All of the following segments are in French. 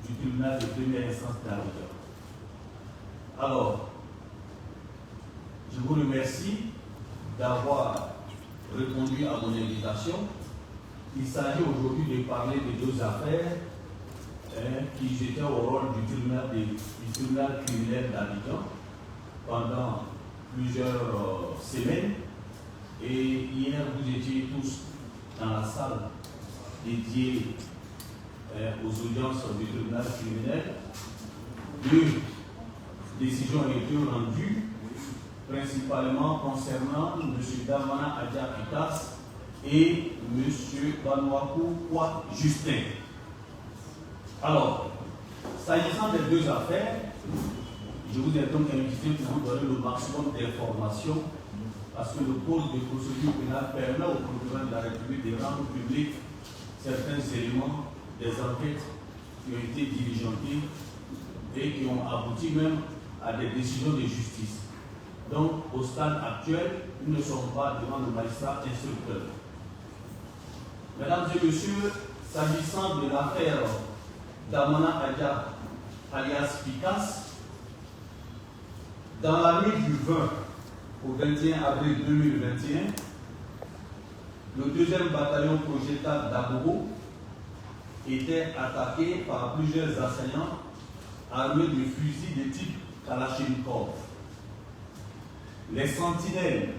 du tribunal de première instance d'Abidjan. Alors, je vous remercie d'avoir répondu à mon invitation. Il s'agit aujourd'hui de parler de deux affaires qui étaient au rôle du tribunal criminel d'Abidjan pendant plusieurs semaines. Et hier, vous étiez tous dans la salle dédiée aux audiences du tribunal criminel. Deux décisions ont été rendues, principalement concernant M. Damana Adja Pitas et M. Banouakou Kwa Justin. Alors, s'agissant des deux affaires, je vous ai donc invité pour vous donner le maximum d'informations parce que le code de procédure pénale permet au procureur de la République de rendre public certains éléments des enquêtes qui ont été diligentées et qui ont abouti même à des décisions de justice. Donc, au stade actuel, nous ne sommes pas devant le magistrat instructeur. Mesdames et messieurs, s'agissant de l'affaire Damana Adja alias Pitas, dans la nuit du 20 au 21 avril 2021, le 2e bataillon projectile d'Aboro était attaqué par plusieurs assaillants armés de fusils de type Kalachnikov. Les sentinelles,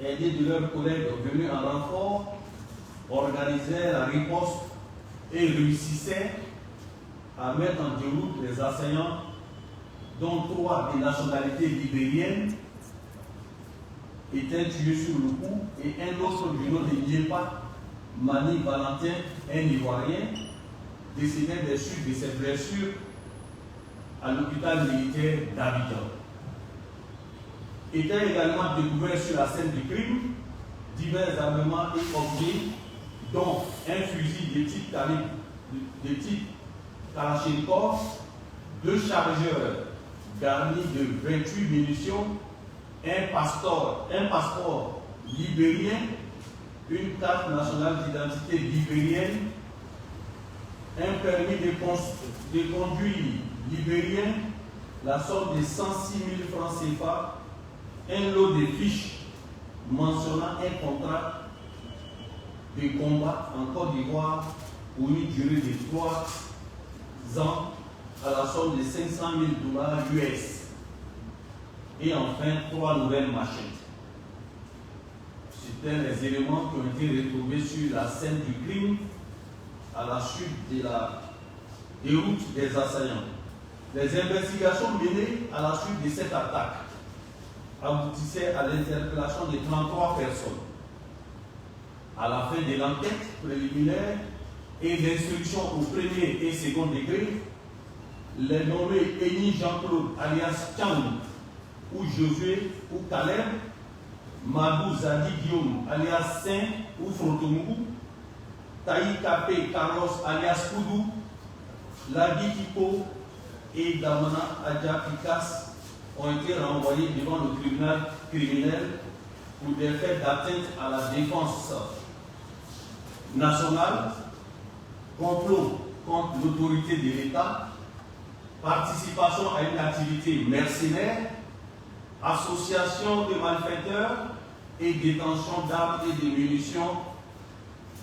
aidés de leurs collègues venus en renfort, organisaient la riposte et réussissaient à mettre en déroute les assaillants, dont 3 des nationalités libériennes étaient tués sur le coup et un autre du nom de Niepa Mani Valentin, un Ivoirien, décédé des suites de ses blessures à l'hôpital militaire d'Abidjan. Étaient également découverts sur la scène du crime divers armements et objets, dont un fusil de type Kalachnikov, 2 chargeurs garnis de 28 munitions, un passeport libérien, une carte nationale d'identité libérienne, un permis de conduire libérien, la somme de 106 000 francs CFA, un lot de fiches mentionnant un contrat de combat en Côte d'Ivoire pour une durée de 3 ans à la somme de 500 000 $ US. Et enfin, 3 nouvelles machettes. C'étaient les éléments qui ont été retrouvés sur la scène du crime à la suite de la déroute des assaillants. Les investigations menées à la suite de cette attaque aboutissaient à l'interpellation de 33 personnes. À la fin de l'enquête préliminaire et d'instruction au premier et second degré, les nommés Eni Jean-Claude alias Tchang ou Josué ou Caleb, Madou Zadi Guillaume alias Saint ou Frotomou, Taï Kapé Carlos alias Koudou, Ladi Kiko et Damana Adja Pitas ont été renvoyés devant le tribunal criminel pour des faits d'atteinte à la défense nationale, complot contre l'autorité de l'État, participation à une activité mercenaire, association de malfaiteurs et détention d'armes et de munitions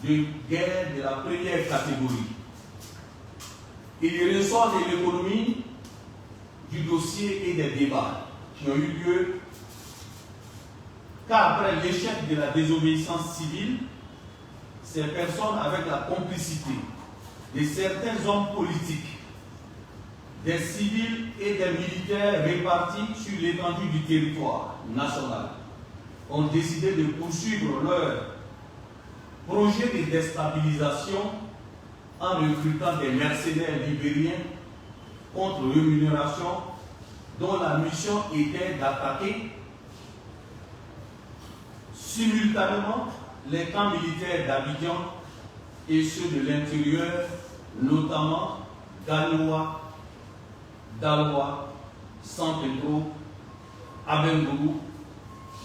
de guerre de la première catégorie. Il ressort de l'économie du dossier et des débats qui ont eu lieu qu'après l'échec de la désobéissance civile, ces personnes, avec la complicité de certains hommes politiques, des civils et des militaires répartis sur l'étendue du territoire national, ont décidé de poursuivre leur projet de déstabilisation en recrutant des mercenaires libériens contre rémunération, dont la mission était d'attaquer simultanément les camps militaires d'Abidjan et ceux de l'intérieur, notamment Ganoua, Daloa, San Pedro, Abengourou,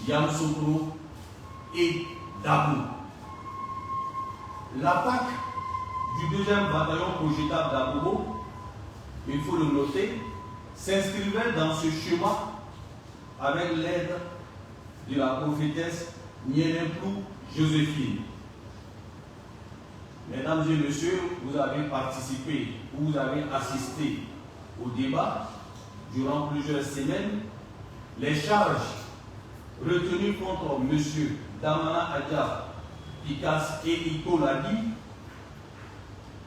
Yamoussoukro et Dabou. L'attaque du 2e bataillon projetable d'Abobo, il faut le noter, s'inscrivait dans ce schéma avec l'aide de la prophétesse Nyenemplou Joséphine. Mesdames et messieurs, vous avez participé, vous avez assisté au débat durant plusieurs semaines. Les charges retenues contre M. Damana Adja Pikas et Iko Ladi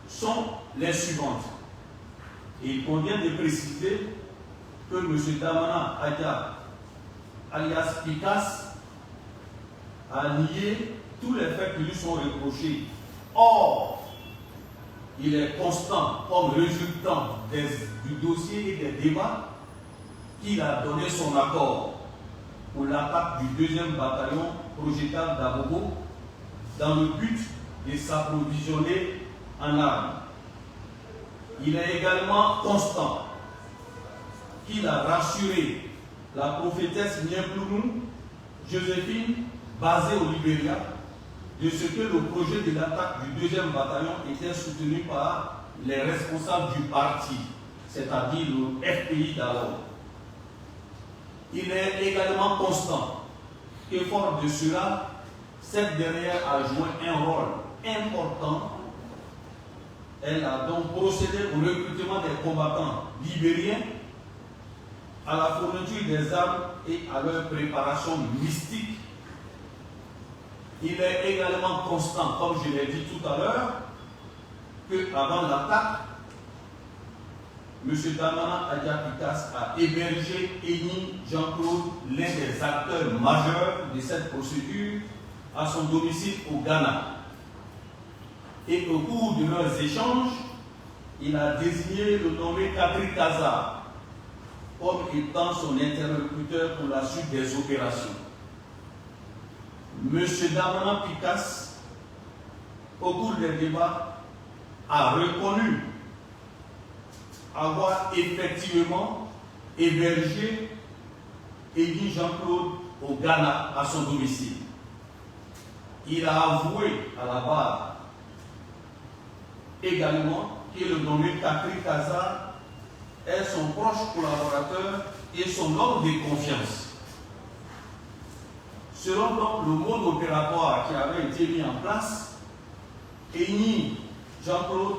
sont les suivantes. Et il convient de préciser que M. Damana Adja alias Pikas a nié tous les faits qui lui sont reprochés. Or, il est constant comme résultant du dossier et des débats qu'il a donné son accord pour l'attaque du 2e bataillon projetable d'Abobo dans le but de s'approvisionner en armes. Il est également constant qu'il a rassuré la prophétesse Nyeplou Joséphine, basée au Libéria, de ce que le projet de l'attaque du 2e bataillon était soutenu par les responsables du parti, c'est-à-dire le FPI d'alors. Il est également constant que, fort de cela, cette dernière a joué un rôle important. Elle a donc procédé au recrutement des combattants libériens, à la fourniture des armes et à leur préparation mystique. Il est également constant, comme je l'ai dit tout à l'heure, qu'avant l'attaque, M. Damana Adja Pikas a hébergé Eni Jean-Claude, l'un des acteurs majeurs de cette procédure, à son domicile au Ghana. Et au cours de leurs échanges, il a désigné le nommé Kadri Kaza comme étant son interlocuteur pour la suite des opérations. M. Damana Pikas, au cours des débats, a reconnu avoir effectivement hébergé Eni Jean-Claude au Ghana à son domicile. Il a avoué à la barre également que le nommé Kadri Kaza est son proche collaborateur et son homme de confiance. Selon donc le mode opératoire qui avait été mis en place, Eni Jean-Claude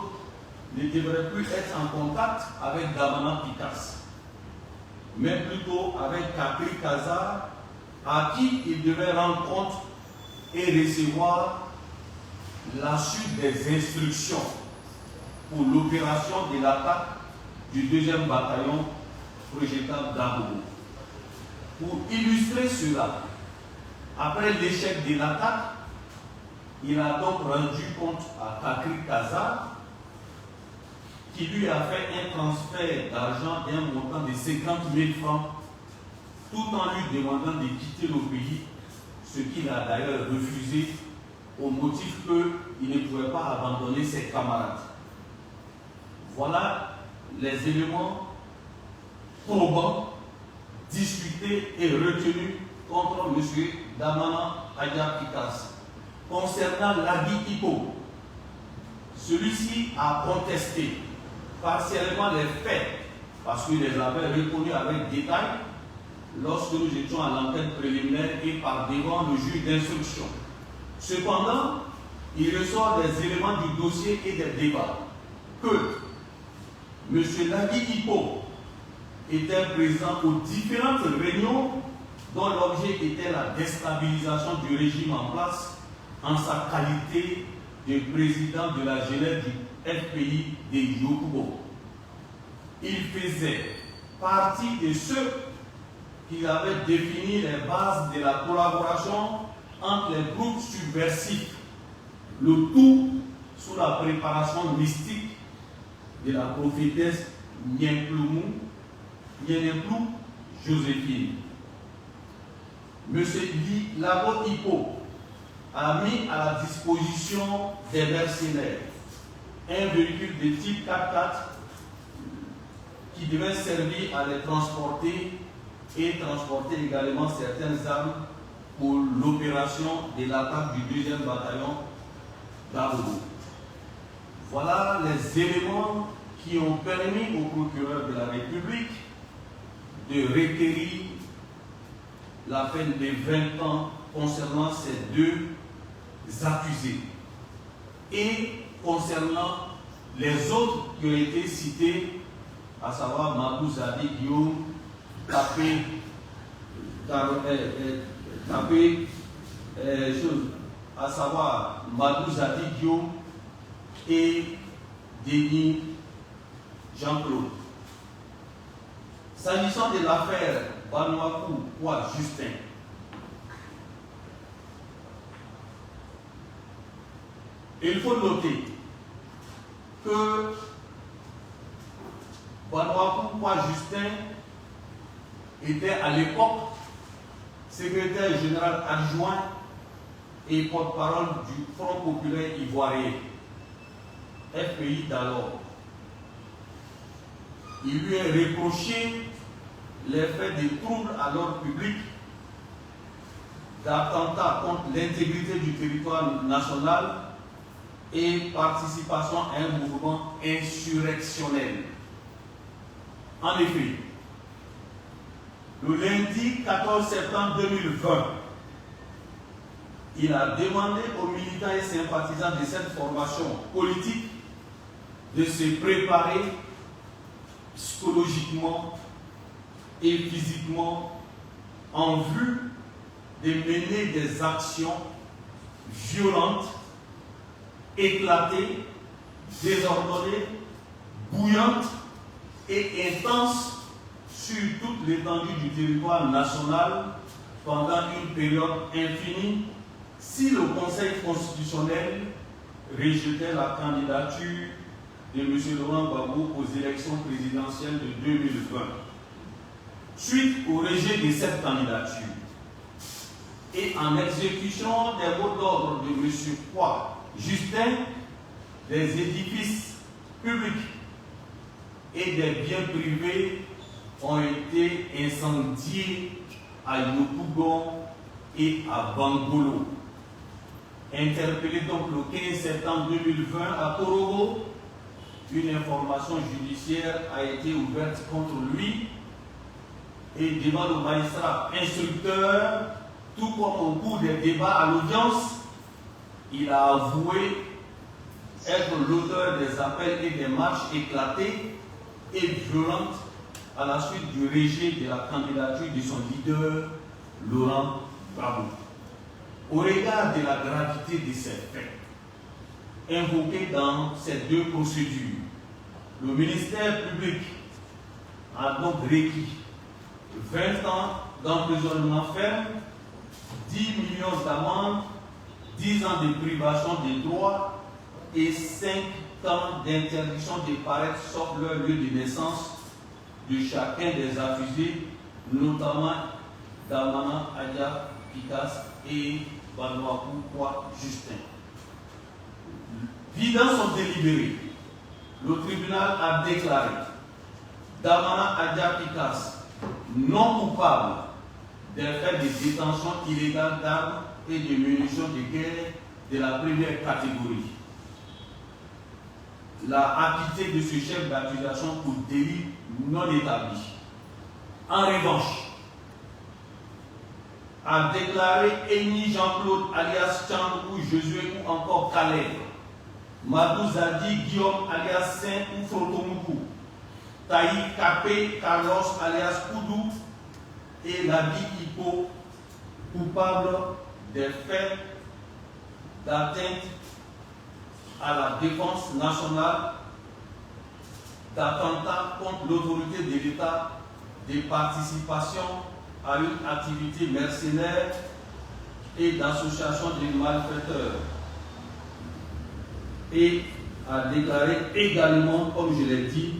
ne devrait plus être en contact avec Damana Pikas, mais plutôt avec Kadri Kaza, à qui il devait rendre compte et recevoir la suite des instructions pour l'opération de l'attaque du 2e bataillon projetable d'Abobo. Pour illustrer cela, après l'échec de l'attaque, il a donc rendu compte à Kadri Kaza, qui lui a fait un transfert d'argent d'un montant de 50 000 francs, tout en lui demandant de quitter le pays, ce qu'il a d'ailleurs refusé au motif qu'il ne pouvait pas abandonner ses camarades. Voilà les éléments probants, discutés et retenus contre M. Damana Adja Pikas. Concernant Ladi Iko, celui-ci a contesté partiellement les faits, parce qu'il les avait reconnus avec détail lorsque nous étions à l'enquête préliminaire et par devant le juge d'instruction. Cependant, il ressort des éléments du dossier et des débats que M. Ladi Iko était présent aux différentes réunions dont l'objet était la déstabilisation du régime en place en sa qualité de président de la jeunesse du FPI de Yokubo. Il faisait partie de ceux qui avaient défini les bases de la collaboration entre les groupes subversifs, le tout sous la préparation mystique de la prophétesse Nyeplou Joséphine. M. Labo Iko a mis à la disposition des mercenaires un véhicule de type 4x4 qui devait servir à les transporter et transporter également certaines armes pour l'opération de l'attaque du 2e bataillon d'Abobo. Voilà les éléments qui ont permis au procureur de la République de requérir la peine de 20 ans concernant ces deux accusés. Et concernant les autres qui ont été cités, à savoir Mabou Zadi Guillaume, à savoir Mabou Zadi Guillaume et Denis Jean-Claude. S'agissant de l'affaire Banouakou Kwa Justin, il faut noter que Banouakou Kwa Justin était à l'époque secrétaire général adjoint et porte-parole du Front populaire ivoirien, FPI d'alors. Il lui est reproché les faits de troubles à l'ordre public, d'attentats contre l'intégrité du territoire national et participation à un mouvement insurrectionnel. En effet, le lundi 14 septembre 2020, il a demandé aux militants et sympathisants de cette formation politique de se préparer psychologiquement et physiquement en vue de mener des actions violentes, éclatées, désordonnées, bouillantes et intenses sur toute l'étendue du territoire national pendant une période infinie si le Conseil constitutionnel rejetait la candidature de M. Laurent Gbagbo aux élections présidentielles de 2020. Suite au rejet de cette candidature et en exécution des mots d'ordre de M. Kwa Justin, des édifices publics et des biens privés ont été incendiés à Yopougon et à Bangolo. Interpellé donc le 15 septembre 2020 à Korogo, une information judiciaire a été ouverte contre lui et devant le magistrat instructeur, tout comme au cours des débats à l'audience, il a avoué être l'auteur des appels et des marches éclatées et violentes à la suite du rejet de la candidature de son leader, Laurent Gbagbo. Au regard de la gravité de ces faits invoqués dans ces deux procédures, le ministère public a donc requis 20 ans d'emprisonnement ferme, 10 millions d'amendes, 10 ans de privation des droits et 5 ans d'interdiction de paraître sauf leur lieu de naissance de chacun des accusés, notamment Damana Adja Pikas et Banouakou Kwa Justin. Vidant son délibéré, le tribunal a déclaré Damana Adja Pikas non coupable des faits de détention illégale d'armes et de munitions de guerre de la première catégorie. L'a acquitté de ce chef d'accusation pour délit non établi. En revanche, a déclaré Eni Jean-Claude alias Chan ou Josué ou encore Caleb, Mabou Zadi Guillaume alias Saint ou Frotomoukou, Taï Kapé Carlos alias Koudou et Labi Hippo, coupable des faits d'atteinte à la défense nationale, d'attentat contre l'autorité de l'État, de participation à une activité mercenaire et d'association de malfaiteurs. Et a déclaré également, comme je l'ai dit,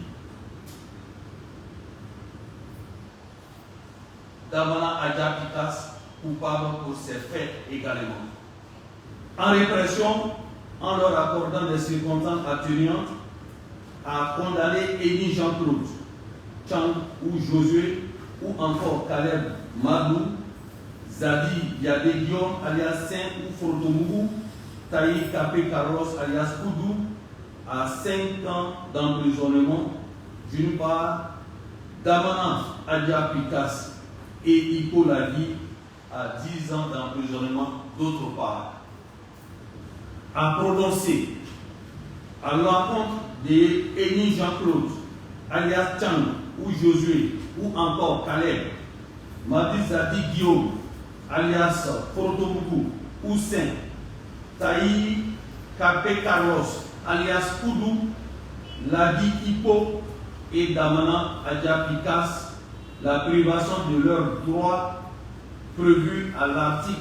Damana Adja Pikas coupable pour ces faits également. En répression, en leur accordant des circonstances atténuantes, a condamné Eni Jean-Claude, Chan ou Josué, ou encore Caleb Madou, Zadi Yadé Guillaume alias Saint ou Frotomougou, Taï Kapé Carlos alias Koudou, à 5 ans d'emprisonnement d'une part, Damana Adja Pikas et Hippo Lagui à 10 ans d'emprisonnement d'autre part. A prononcé à l'encontre de Eni Jean-Claude, alias Chang ou Josué ou encore Caleb, Madi Zadi Guillaume, alias Frotomougou ou Saint, Taï Kapé Carlos, alias Koudou, Ladi Hippo et Damana Adja Pikas, la privation de leurs droits prévus à l'article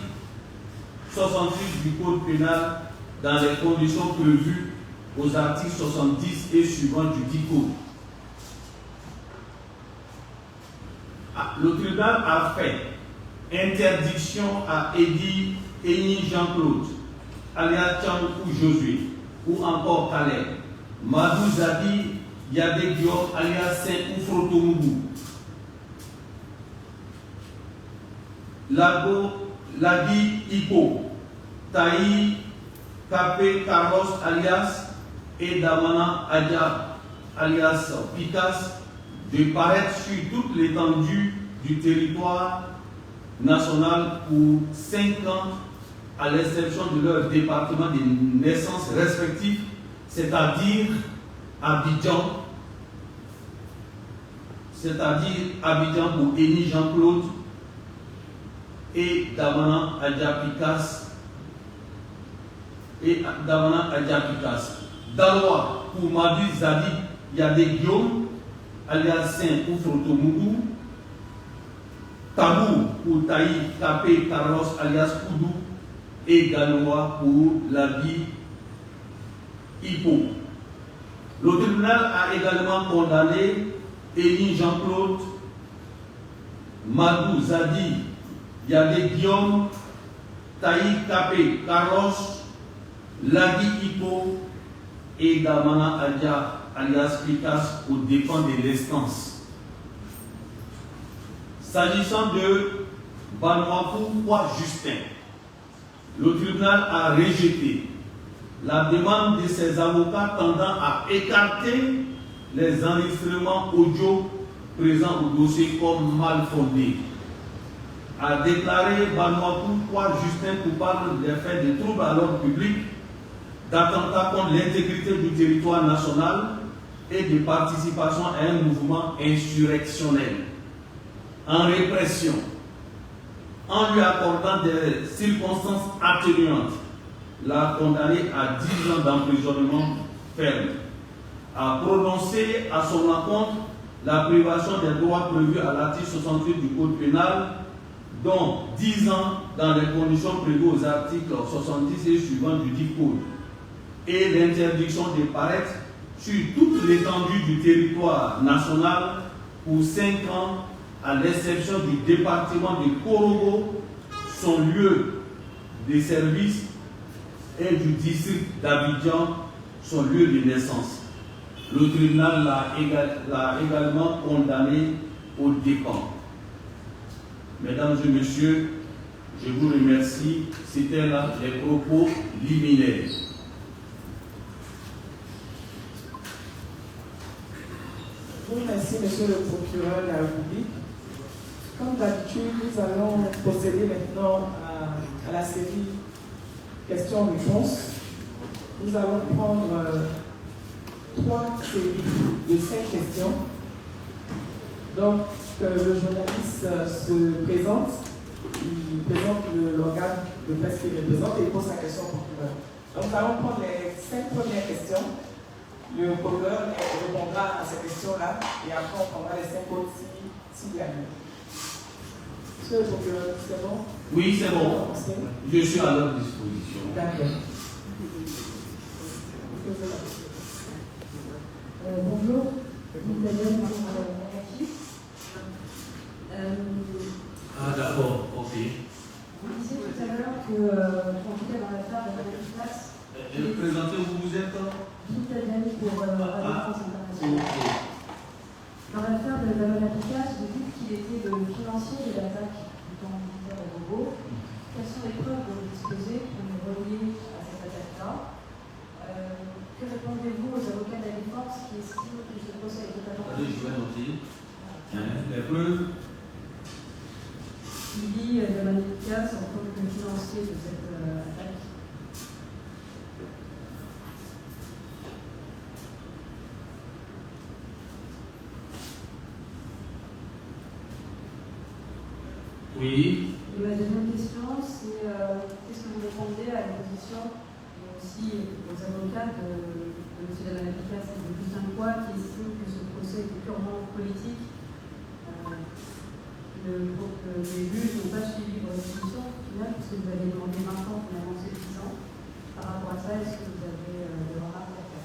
68 du Code pénal dans les conditions prévues aux articles 70 et suivants du dit Code. Le tribunal a fait interdiction à Eni Jean-Claude, alias Chang ou Josué, ou encore Caleb, Madou Zadi Yadé Guillaume, alias Saint ou Frotomougou, Lagui Hippo, Taï Kapé Carlos, alias et Damana Adja, alias Pikas, de paraître sur toute l'étendue du territoire national pour 5 ans, à l'exception de leur département de naissance respectif, c'est-à-dire Abidjan pour Eni Jean-Claude et Damana Adja Pikas Daloa pour Madi Zadi Yadé Guillaume, alias Saint ou Frotomougou, Tabou pour Taï Kapé Carlos, alias Koudou, et Galoa pour Lagui Hippo. Le tribunal a également condamné Eni Jean-Claude, Madou Zadi Yadé Guillaume, Taï Kapé Carlos, Lagui Hippo et Damana Adja alias Pikas aux dépens de l'instance. S'agissant de Banouakou Justin, le tribunal a rejeté la demande de ses avocats tendant à écarter les enregistrements audio présents au dossier comme mal fondés. A déclaré Banouakou Justin coupable des faits de troubles à l'ordre public, d'attentat contre l'intégrité du territoire national et de participation à un mouvement insurrectionnel en répression, en lui accordant des circonstances atténuantes, l'a condamné à 10 ans d'emprisonnement ferme, a prononcé à son encontre la privation des droits prévus à l'article 68 du Code pénal, dont 10 ans dans les conditions prévues aux articles 70 et suivants du dit Code, et l'interdiction de paraître sur toute l'étendue du territoire national pour 5 ans, à l'exception du département de Korogo, son lieu de service, et du district d'Abidjan, son lieu de naissance. Le tribunal l'a également condamné aux dépens. Mesdames et messieurs, je vous remercie. C'était là les propos liminaires. Merci, monsieur le procureur de la République. Comme d'habitude, nous allons procéder maintenant à la série questions-réponses. Nous allons prendre 3 séries de 5 questions. Donc, le journaliste se présente, il présente l'organe de presse qu'il représente et il pose sa question au procureur. Donc, nous allons prendre les 5 premières questions. Le procureur répondra à ces questions-là et après on prendra les 5 autres s'il y a lieu. Monsieur le procureur, c'est bon? Oui, c'est bon. Je suis à leur disposition. D'accord. Bonjour, Daniel, Ah d'accord, ok. vous disiez tout à l'heure qu'on était dans l'affaire de Valérie Place. Présentez-vous, vous êtes Daniel pour Radio France Internationale. ok. Dans l'affaire de Valérie Place, vous dites qu'il était le financier de l'attaque du camp militaire de Bobo. Quelles sont les preuves dont vous disposez pour nous relier à cette attaque-là? Que répondez-vous aux je vais noter. Les preuves. Suivi de manière efficace en tant que financier de cette attaque. Oui. Et ma deuxième question, c'est qu'est-ce que vous répondez à la position et aussi aux avocats de M. Damanicas et de Justin Poix qui estiment que ce procès est purement politique, les juges n'ont pas suivi votre position au final, puisque vous avez demandé 20 ans, finalement c'est 10 ans. Par rapport à ça, est-ce que vous avez des remarques à faire?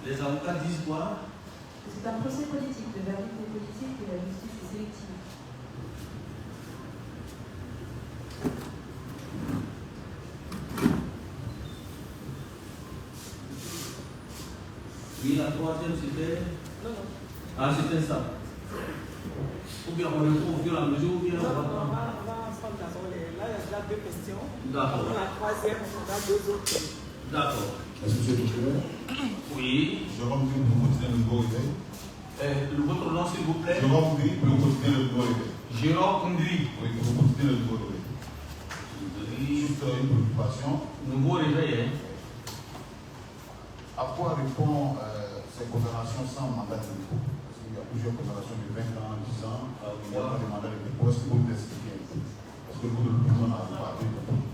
Les avocats disent quoi? C'est un procès politique, le verdict est politique et la justice est sélective. Oui, la troisième c'était. Non, non. Ah, c'était ça. Ou bien on répond au fur et à mesure, ou bien Non, on va prendre d'abord là, il y a déjà 2 questions. D'accord. La troisième, on a 2 autres. D'accord. Est-ce que c'est procureur? Oui. Jérôme Gris, pour continuer le nouveau réveil. Votre nom, s'il vous plaît? Jérôme Gris, pour continuer le nouveau réveil. Jérôme Ngri. Oui, pour continuer le nouveau réveil. Juste une préoccupation. Nouveau réveil, hein? À quoi répond ces condamnations sans mandat de dépôt? Parce qu'il y a plusieurs condamnations de 20 ans, 10 ans, il n'y a pas de mandat de dépôt. Est-ce que vous l'expliquez? Parce que le bout de prison n'a pas été compris.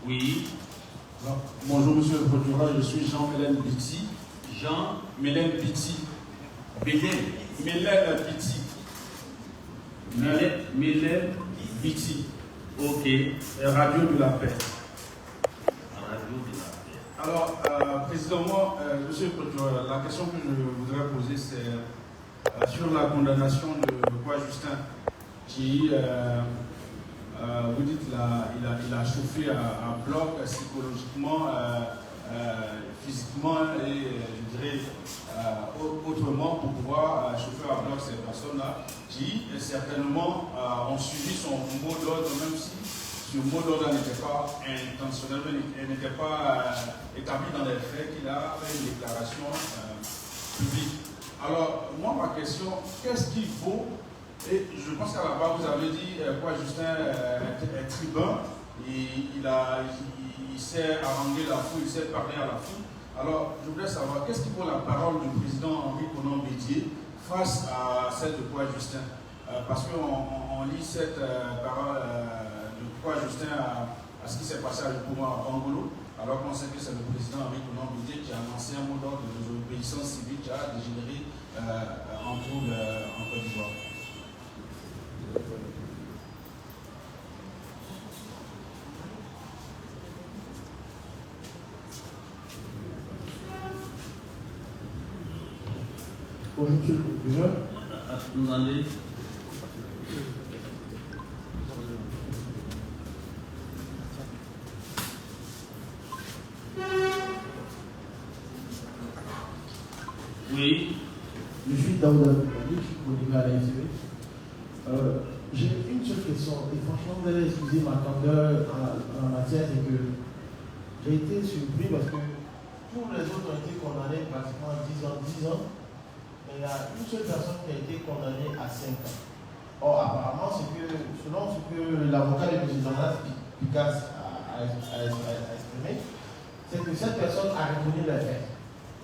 Oui. Alors, bonjour monsieur le procureur, je suis Jean-Mélène Biti. Jean Mélène Biti. Bédel. Mélène Biti. Mélène Biti. Ok. Radio de la paix. Radio de la paix. Alors, président, monsieur le procureur, la question que je voudrais poser, c'est sur la condamnation de Poix Justin, qui, vous dites, il a chauffé à bloc psychologiquement, physiquement et je dirais autrement pour pouvoir chauffer à bloc ces personnes-là qui certainement ont suivi son mot d'ordre, même si ce mot d'ordre n'était pas intentionnel, n'était pas établi dans les faits, qu'il a fait une déclaration publique. Alors, moi, ma question, qu'est-ce qu'il faut? Et je pense qu'à la base, vous avez dit quoi, Justin est tribun, il sait haranguer la foule, il sait parler à la foule. Alors, je voulais savoir, qu'est-ce qui vaut la parole du président Henri Konan Bédié face à celle de Poix Justin? Parce qu'on lit cette parole de Poix Justin à ce qui s'est passé à Yopougon à Bangolo, alors qu'on sait que c'est le président Henri Konan Bédié qui a lancé un mot d'ordre de désobéissance civile qui a dégénéré en trouble en Côte d'Ivoire. Bonjour monsieur le procureur. Demandez. Oui. Je suis Daouda Boubali, je suis chroniqueur à la FCB. J'ai une seule question, et franchement, vous allez excuser ma candeur en matière, c'est que j'ai été surpris parce que tous les autres ont été condamnés pratiquement à 10 ans, mais il y a une seule personne qui a été condamnée à 5 ans. Or, apparemment, selon ce que l'avocat de M. Jonas Picasse a exprimé, c'est que cette personne a reconnu les faits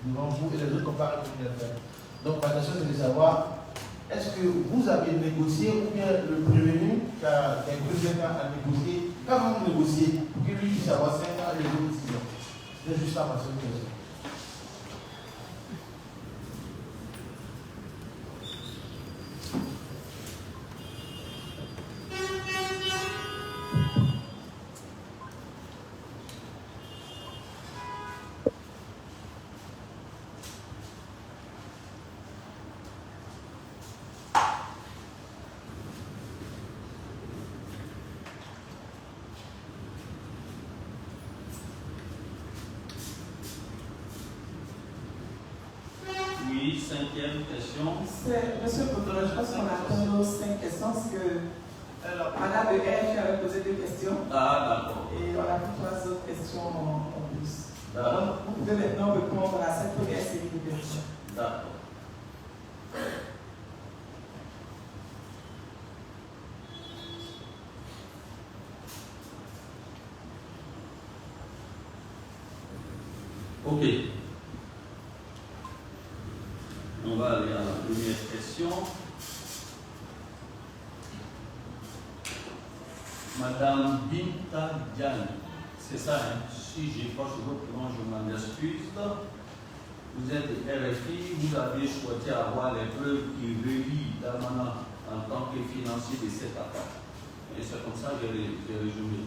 devant vous et les autres n'ont pas reconnu les faits. Donc, ma question c'est de savoir, est-ce que vous avez négocié ou bien le prévenu qui a cru a négocié, quand vous négociez, pour que lui puisse avoir 5 ans et les autres 6 ans? C'est juste ça ma seule question. cinquième question. Monsieur le procureur, je pense qu'on attend nos 5 questions parce que Madame de F avait posé 2 questions. Ah, d'accord. Et on a 3 autres questions en plus. D'accord. Donc, vous pouvez maintenant répondre à cette première série de questions. D'accord. Ok. On va aller à la première question. Madame Binta Diane, c'est ça, hein? Si j'écorche votre nom, je m'en excuse. Vous êtes RFI, vous avez souhaité avoir les preuves qui relient Damana en tant que financier de cette attaque. Et c'est comme ça que j'ai résumé.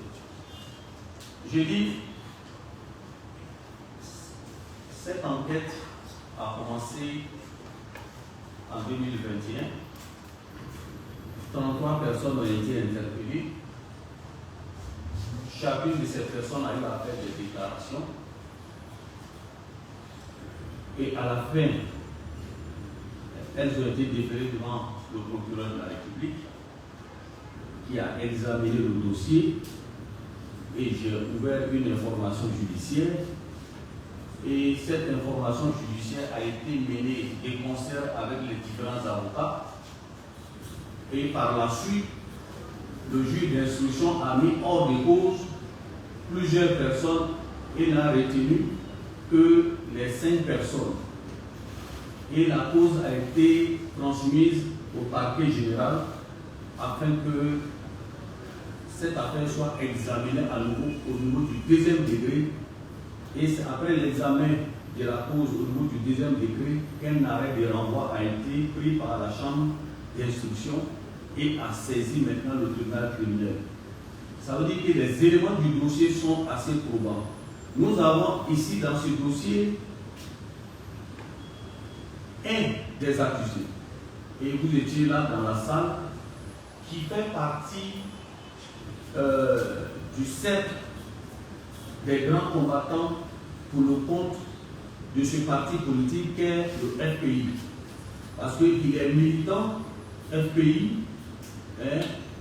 Je dis, cette enquête a commencé en 2021. 33 personnes ont été interpellées. Chacune de ces personnes a eu à faire des déclarations. Et à la fin, elles ont été déférées devant le procureur de la République qui a examiné le dossier et j'ai ouvert une information judiciaire. Et cette information judiciaire a été menée de concert avec les différents avocats. Et par la suite, le juge d'instruction a mis hors de cause plusieurs personnes et n'a retenu que les 5 personnes. Et la cause a été transmise au parquet général afin que cette affaire soit examinée à nouveau au niveau du 2e degré. Et c'est après l'examen de la cause au niveau du 2e degré qu'un arrêt de renvoi a été pris par la chambre d'instruction et a saisi maintenant le tribunal criminel. Ça veut dire que les éléments du dossier sont assez probants. Nous avons ici dans ce dossier un des accusés, et vous étiez là dans la salle, qui fait partie du cercle des grands combattants pour le compte de ce parti politique qu'est le FPI. Parce qu'il est militant FPI, hein,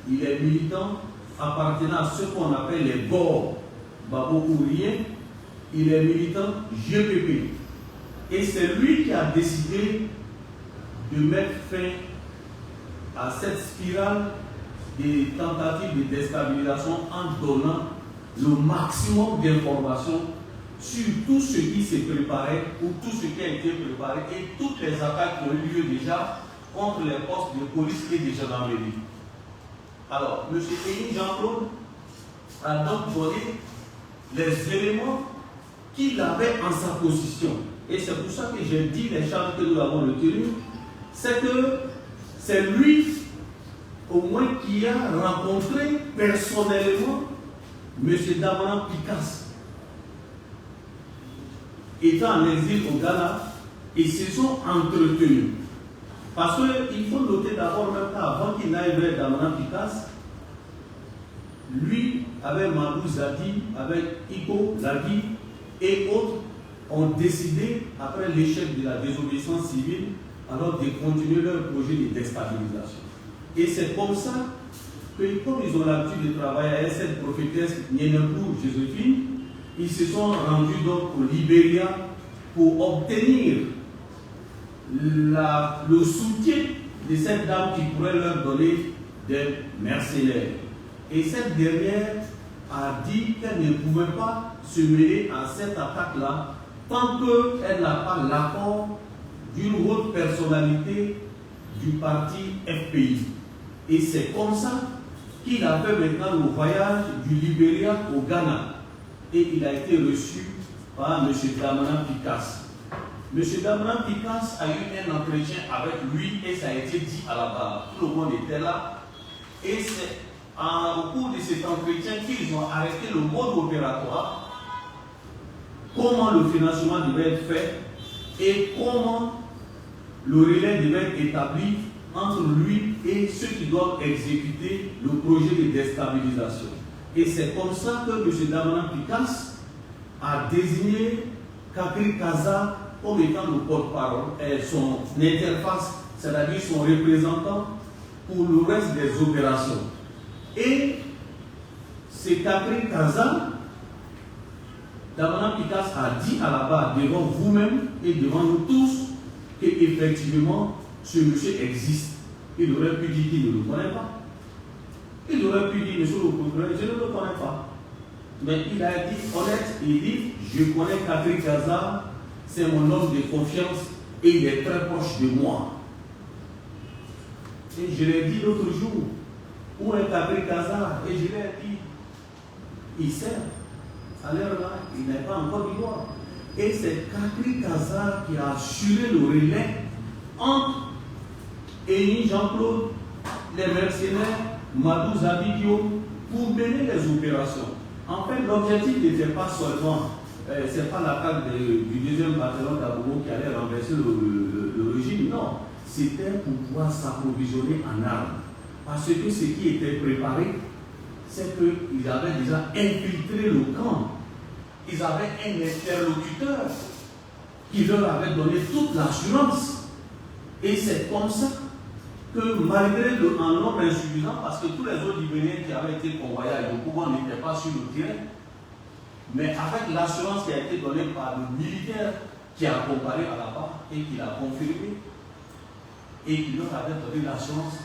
il est militant appartenant à ce qu'on appelle les bords babo-ouriens, il est militant GPP. Et c'est lui qui a décidé de mettre fin à cette spirale des tentatives de déstabilisation en donnant le maximum d'informations sur tout ce qui s'est préparé ou tout ce qui a été préparé et toutes les attaques qui ont eu lieu déjà contre les postes de police et de gendarmerie. Alors, M. Eyine Jean-Claude a donc donné les éléments qu'il avait en sa possession. Et c'est pour ça que j'ai dit les charges que nous avons retenues, c'est que c'est lui, au moins, qui a rencontré personnellement M. Damana Picasse, étant en exil au Ghana, et se sont entretenus. Parce qu'il faut noter d'abord même qu'avant qu'il n'aille vers Damana Picasse, lui, avec Madou Zadi, avec Iko Ladi et autres, ont décidé, après l'échec de la désobéissance civile, alors de continuer leur projet de déstabilisation. Et c'est comme ça que, comme ils ont l'habitude de travailler avec cette prophétesse Nyenempour Joséphine, ils se sont rendus donc au Libéria pour obtenir le soutien de cette dame qui pourrait leur donner des mercenaires. Et cette dernière a dit qu'elle ne pouvait pas se mêler à cette attaque-là tant qu'elle n'a pas l'accord d'une haute personnalité du parti FPI. Et c'est comme ça qu'il a fait maintenant le voyage du Libéria au Ghana. Et il a été reçu par M. Damana Picasse. M. Damana Picasse a eu un entretien avec lui et ça a été dit à la barre. Tout le monde était là. Et c'est au cours de cet entretien qu'ils ont arrêté le mode opératoire, comment le financement devait être fait et comment le relais devait être établi entre lui et ceux qui doivent exécuter le projet de déstabilisation. Et c'est comme ça que M. Damana Picasse a désigné Kakri Kaza comme étant le porte-parole, son interface, c'est-à-dire son représentant pour le reste des opérations. Et c'est Catherine Kaza, Damana Pikas a dit à la base devant vous-même et devant nous tous qu'effectivement ce monsieur existe. Il aurait pu dire qu'il ne le connaît pas. Il aurait pu dire, monsieur le procureur, je ne le connais pas. Mais il a dit honnête, il dit, je connais Catherine Kaza, c'est mon homme de confiance et il est très proche de moi. Et je l'ai dit l'autre jour, où est Catherine Kaza? Et je lui ai dit, il sert. À l'heure là, il n'est pas encore d'Ivoire. Et c'est Catherine Kaza qui a assuré le relais entre Eni Jean-Claude, les mercenaires, Madou Zabidio, pour mener les opérations. En fait, l'objectif n'était pas seulement, c'est pas l'attaque du deuxième bataillon d'Abobo qui allait renverser le régime, non. C'était pour pouvoir s'approvisionner en armes. Parce que ce qui était préparé, c'est qu'ils avaient déjà infiltré le camp. Ils avaient un interlocuteur qui leur avait donné toute l'assurance. Et c'est comme ça que malgré un nombre insuffisant, parce que tous les autres Libériens qui avaient été convoyés à Yopougon n'étaient pas sur le terrain, mais avec l'assurance qui a été donnée par le militaire qui a accompagné à la barre et qui l'a confirmé, et qui leur avait donné l'assurance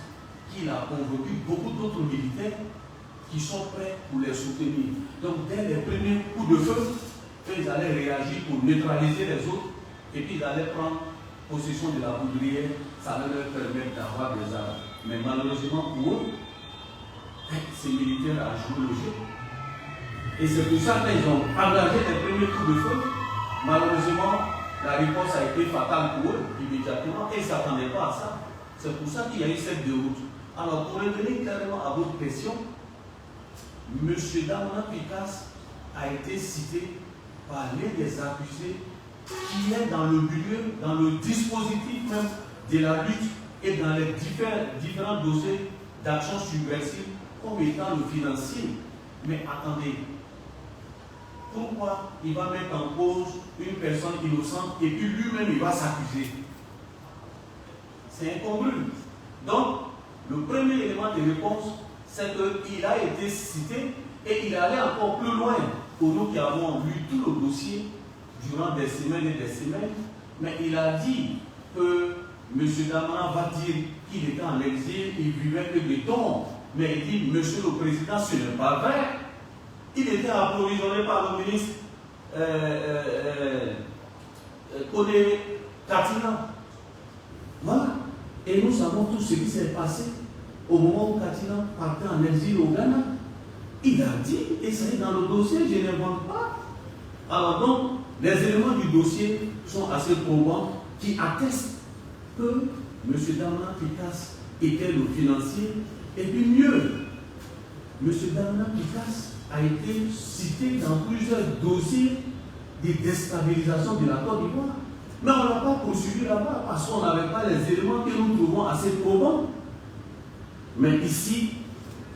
qu'il a convoqué beaucoup d'autres militaires qui sont prêts pour les soutenir. Donc dès les premiers coups de feu, ils allaient réagir pour neutraliser les autres, et puis ils allaient prendre possession de la poudrière, ça allait leur permettre d'avoir des armes. Mais malheureusement pour eux, ces militaires ont joué le jeu. Et c'est pour ça qu'ils ont engagé les premiers coups de feu. Malheureusement, la réponse a été fatale pour eux immédiatement et ils ne s'attendaient pas à ça. C'est pour ça qu'il y a eu cette déroute. Alors, pour revenir clairement à votre question, M. Damana Pikas a été cité par l'un des accusés qui est dans le milieu, dans le dispositif même de la lutte et dans les différents dossiers d'action subversive comme étant le financier. Mais attendez, pourquoi il va mettre en cause une personne innocente et puis lui-même il va s'accuser? C'est incongru. Donc, le premier élément de réponse, c'est qu'il a été cité et il allait encore plus loin. Pour nous qui avons lu tout le dossier durant des semaines et des semaines, mais il a dit que M. Damana va dire qu'il était en exil, il vivait que des dons. Mais il dit, Monsieur le Président, ce n'est pas vrai. Il était approvisionné par le ministre Kodé Katina. Voilà. Et nous savons tout ce qui s'est passé au moment où Katina partait en exil au Ghana. Il a dit, et ça est dans le dossier, je n'invente pas. Alors donc, les éléments du dossier sont assez probants qui attestent que M. Damana Pikas était le financier. Et puis mieux, M. Damana Pikas a été cité dans plusieurs dossiers de déstabilisation de la Côte d'Ivoire. Mais on n'a pas poursuivi là-bas parce qu'on n'avait pas les éléments que nous trouvons assez probants. Mais ici,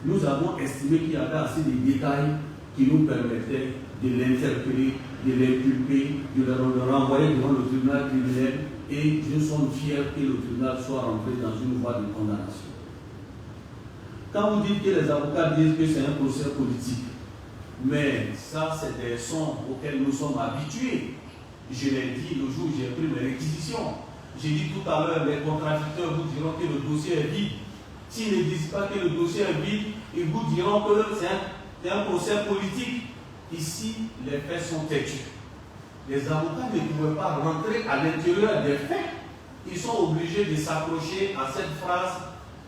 nous avons estimé qu'il y avait assez de détails qui nous permettaient de l'interpeller, de l'inculper, de le renvoyer devant le tribunal criminel. Et nous sommes fiers que le tribunal soit rentré dans une voie de condamnation. Quand vous dites que les avocats disent que c'est un procès politique, mais ça, c'est des sons auxquels nous sommes habitués. Je l'ai dit le jour où j'ai pris mes réquisitions. J'ai dit tout à l'heure, les contradicteurs vous diront que le dossier est vide. S'ils ne disent pas que le dossier est vide, ils vous diront que c'est un procès politique. Ici, les faits sont têtus. Les avocats ne pouvaient pas rentrer à l'intérieur des faits. Ils sont obligés de s'accrocher à cette phrase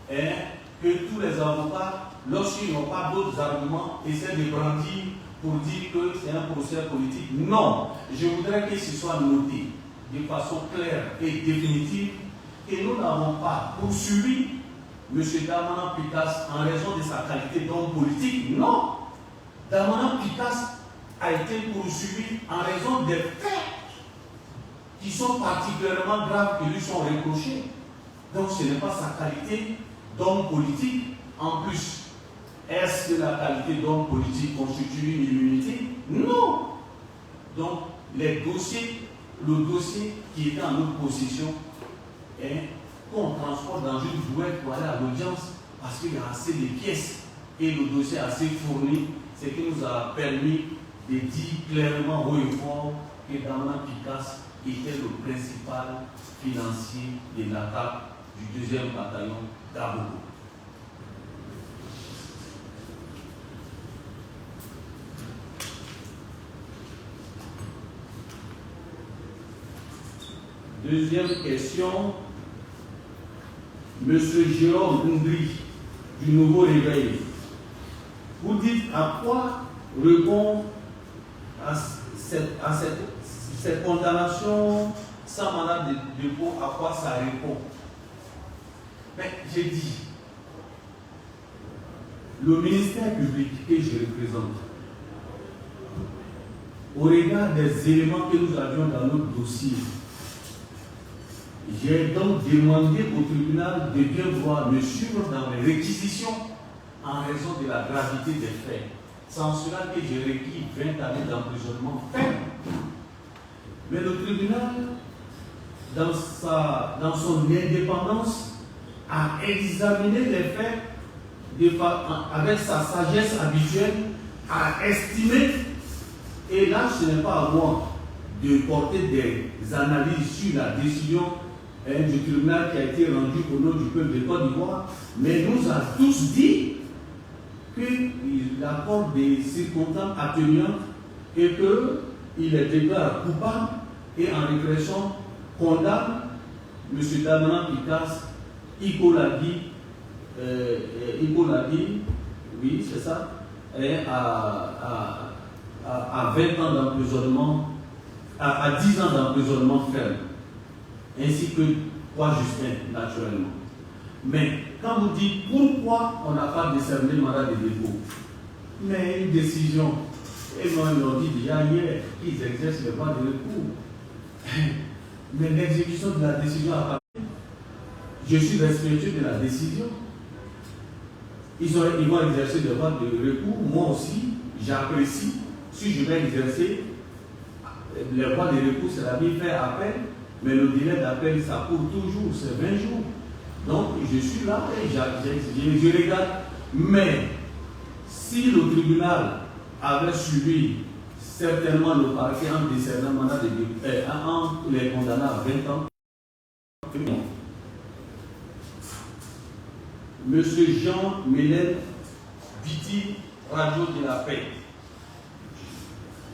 que tous les avocats, lorsqu'ils n'ont pas d'autres arguments, essaient de brandir pour dire que c'est un procès politique. Non, je voudrais que ce soit noté de façon claire et définitive que nous n'avons pas poursuivi M. Damana Pikas en raison de sa qualité d'homme politique. Non, Damana Pikas a été poursuivi en raison des faits qui sont particulièrement graves qui lui sont reprochés. Donc ce n'est pas sa qualité d'homme politique. En plus, est-ce que la qualité d'homme politique constitue une immunité? Non. Donc les dossiers le dossier qui était en notre possession, qu'on transporte dans une brouette pour aller à l'audience, parce qu'il y a assez de pièces et le dossier est assez fourni, ce qui nous a permis de dire clairement haut et fort que Damnan Picasse était le principal financier de l'attaque du 2e bataillon d'Abobo. Deuxième question, M. Jérôme Ndri, du Nouveau Réveil. Vous dites à quoi répond à cette condamnation sans mandat de dépôt, à quoi ça répond? Mais j'ai dit, le ministère public que je représente, au regard des éléments que nous avions dans notre dossier, j'ai donc demandé au tribunal de bien vouloir me suivre dans les réquisitions en raison de la gravité des faits. C'est en cela que j'ai requis 20 années d'emprisonnement ferme. Mais le tribunal, dans son indépendance, a examiné les faits avec sa sagesse habituelle, a estimé, et là ce n'est pas à moi de porter des analyses sur la décision du tribunal qui a été rendu au nom du peuple de Côte d'Ivoire, mais nous a tous dit qu'il accorde des circonstances atténuantes et qu'il est déclaré coupable et en répression condamne M. Damnan Picasse, Ikoladi, oui c'est ça, à 20 ans d'emprisonnement, à 10 ans d'emprisonnement ferme, ainsi que 3 Justin, naturellement. Mais quand vous dites pourquoi on n'a pas décerné le mandat de dépôt, mais une décision, et moi ils l'ont dit déjà hier, qu'ils exercent le droit de recours. Mais l'exécution de la décision a pas. Je suis respectueux de la décision. Ils vont exercer le droit de recours. Moi aussi, j'apprécie. Si je vais exercer le droit de recours, c'est la vie faire appel. Mais le délai d'appel, ça court toujours, c'est 20 jours. Donc, je suis là et je regarde. Mais, si le tribunal avait suivi certainement le parquet en décernant le mandat de dépôt, en les condamnant à 20 ans, Monsieur Jean Mélène Biti, Radio de la Paix.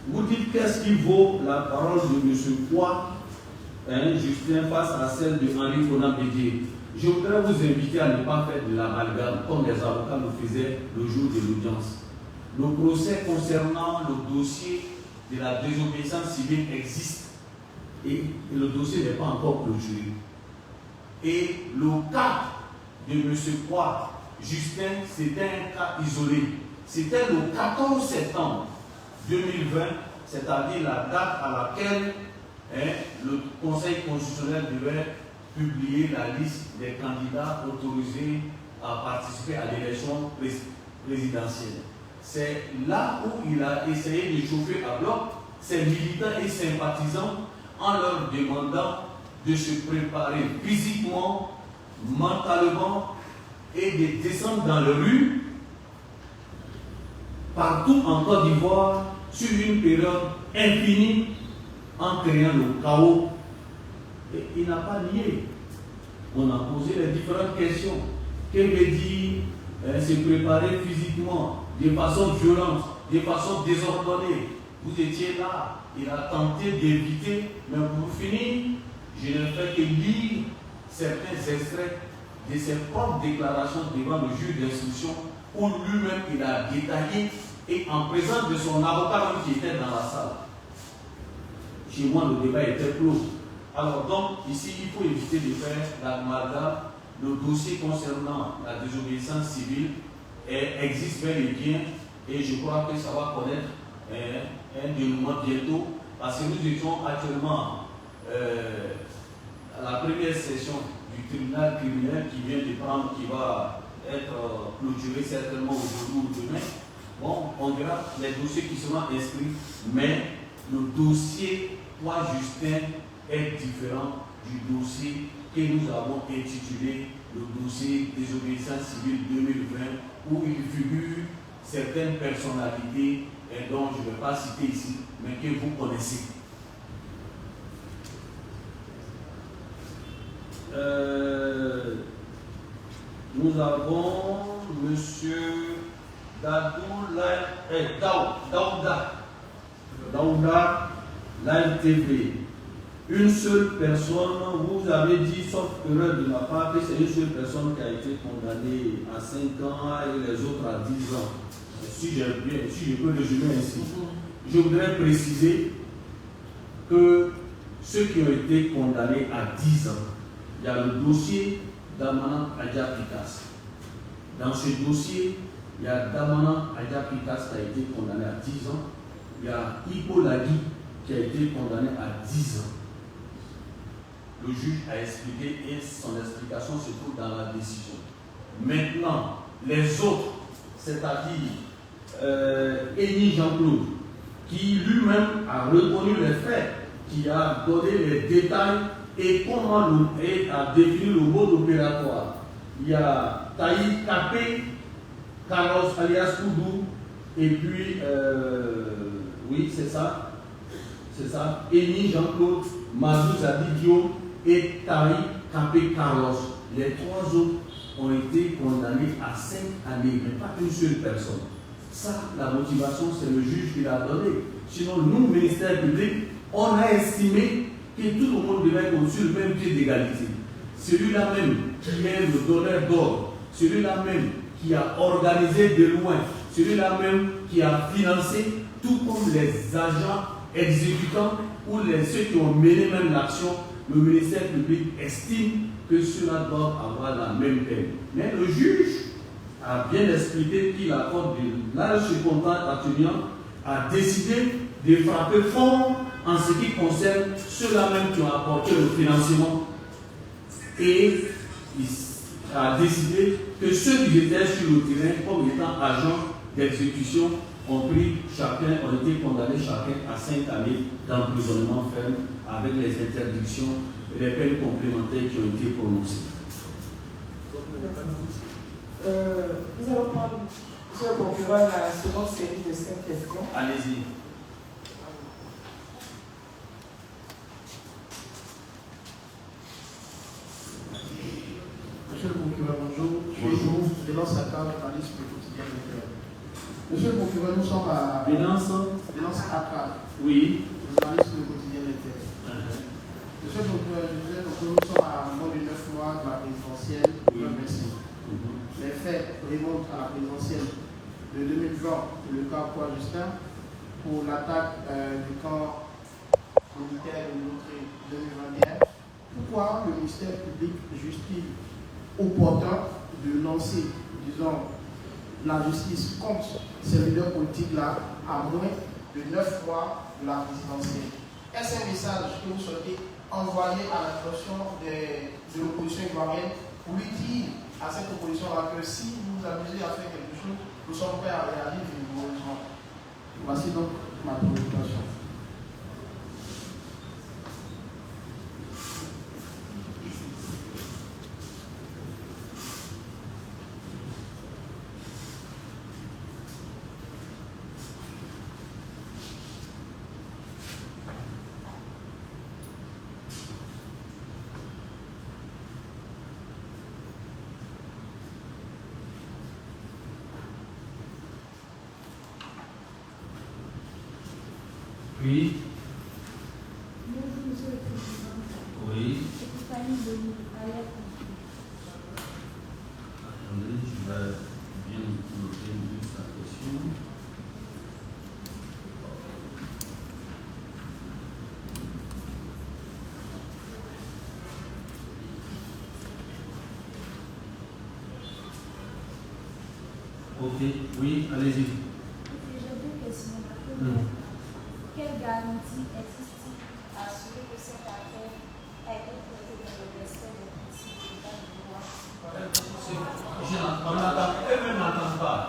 Vous dites qu'est-ce qui vaut la parole de M. Kwa, Justin, face à celle de Henri Konan Bédié. Je voudrais vous inviter à ne pas faire de l'amalgame comme les avocats le faisaient le jour de l'audience. Le procès concernant le dossier de la désobéissance civile existe et le dossier n'est pas encore clôturé. Et le cas de M. Kwa, Justin, c'était un cas isolé. C'était le 14 septembre 2020, c'est-à-dire la date à laquelle le Conseil constitutionnel devait publier la liste des candidats autorisés à participer à l'élection présidentielle. C'est là où il a essayé de chauffer à bloc ses militants et sympathisants en leur demandant de se préparer physiquement, mentalement et de descendre dans les rues partout en Côte d'Ivoire sur une période infinie en créant le chaos. Et il n'a pas nié. On a posé les différentes questions. Que veut dire se préparer physiquement, de façon violente, de façon désordonnée? Vous étiez là. Il a tenté d'éviter, mais pour finir, je n'ai fait que lire certains extraits de ses propres déclarations devant le juge d'instruction où lui-même il a détaillé et en présence de son avocat qui était dans la salle. Chez moi, le débat était clos. Alors donc, ici, il faut éviter de faire l'amalgame. Le dossier concernant la désobéissance civile existe bel et bien et je crois que ça va connaître un dénouement bientôt parce que nous étions actuellement à la première session du tribunal criminel qui vient de prendre, qui va être clôturé certainement aujourd'hui ou demain. Bon, on verra les dossiers qui seront inscrits, mais le dossier pourquoi Justin est différent du dossier que nous avons intitulé le dossier désobéissance civile 2020, où il figure certaines personnalités dont je ne vais pas citer ici, mais que vous connaissez. Nous avons M. Daouda, Live TV. Une seule personne, vous avez dit, sauf erreur de ma part, que c'est une seule personne qui a été condamnée à 5 ans et les autres à 10 ans. Si je peux résumer ainsi. Je voudrais préciser que ceux qui ont été condamnés à 10 ans, il y a le dossier d'Amana Adja Pikas. Dans ce dossier, il y a Damana Adja Pikas qui a été condamné à 10 ans. Il y a Ipo Lagui qui a été condamné à 10 ans. Le juge a expliqué et son explication se trouve dans la décision. Maintenant, les autres, c'est-à-dire Eni Jean-Claude, qui lui-même a reconnu les faits, qui a donné les détails et comment a défini le mode opératoire. Il y a Taï Kapé, Carlos alias Koudou, et puis, oui, c'est ça, Eni Jean-Claude, Mazou Zadidio et Taï Kapé Carlos. Les 3 autres ont été condamnés à 5 années, mais pas une seule personne. Ça, la motivation, c'est le juge qui l'a donné. Sinon, nous, ministère public, on a estimé que tout le monde devait être sur le même pied d'égalité. Celui-là même qui est le donneur d'ordre, celui-là même qui a organisé de loin, celui-là même qui a financé, tout comme les agents exécutants ou ceux qui ont mené même l'action, le ministère public estime que ceux-là doivent avoir la même peine. Mais le juge a bien expliqué qu'il accorde de larges contrats attenants, a décidé de frapper fort en ce qui concerne ceux-là même qui ont apporté le financement, et il a décidé que ceux qui étaient sur le terrain comme étant agents d'exécution ont été condamnés chacun à 5 années d'emprisonnement ferme avec les interdictions et les peines complémentaires qui ont été prononcées. Nous allons prendre, monsieur le procureur, la seconde série de 5 questions. Allez-y. Monsieur le procureur, bonjour. Bonjour. Je lance la carte journaliste du quotidien Lecteur. Monsieur le procureur, nous sommes à Bénance. AK. Oui. Journaliste du quotidien Lecteur. Monsieur le procureur, je disais que nous sommes à moins de 9 mois de la présidentielle 2026. Les faits remontent à la présidentielle de 2020, le cas Poids Justin, pour l'attaque du camp militaire de l'automne 2021. Pourquoi le ministère public juge-t-il opportun de lancer, disons, la justice contre ces leaders politiques-là à moins de 9 mois de la présidentielle? Est-ce un message que vous souhaitez envoyer à l'attention de l'opposition ivoirienne pour lui dire à cette opposition-là que si vous vous amusez à faire quelque chose, nous sommes prêts à réagir vigoureusement? Voici donc ma préoccupation. Oui. Bonjour, monsieur le président. Oui. C'est Fanny de Alerte. Attendez, je vais bien noter juste la question. Ok, oui, allez-y. J'ai deux questions. La première, quelle garantie existe-t-il à assurer que cette affaire a été traitée dans le respect des principes de l'état de droit? Elle ne m'entend pas.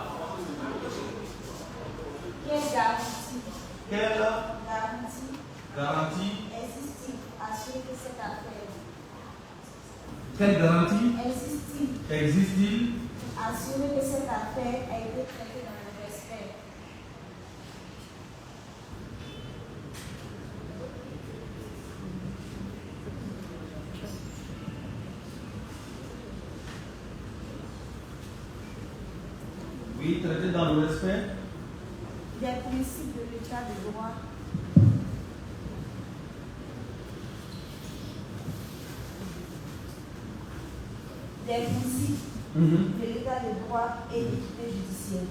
Quelle garantie Quelle garantie garantie Quelle garantie existe-t-il existe-t-il assurer que cette affaire a été traitée dans le respect? Oui, traité dans le respect Des principes de l'état de droit. Des principes de l'état de droit et d'équité judiciaire.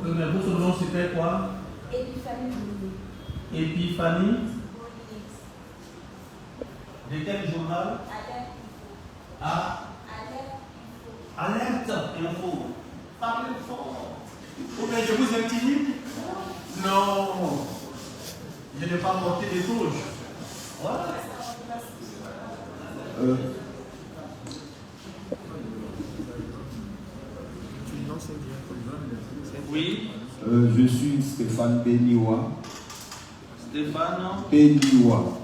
Mais votre nom c'était quoi? Épiphanie Boulay. Épiphanie. Boulay. De quel journal? Alerte Info. Ah, Alerte Info. Alerte Info. Parlez fort. Ou bien je vous intimide? Non. Je n'ai pas porté des touches. Voilà. Oui. Je suis Stéphane Beniwa. Stéphane Beniwa.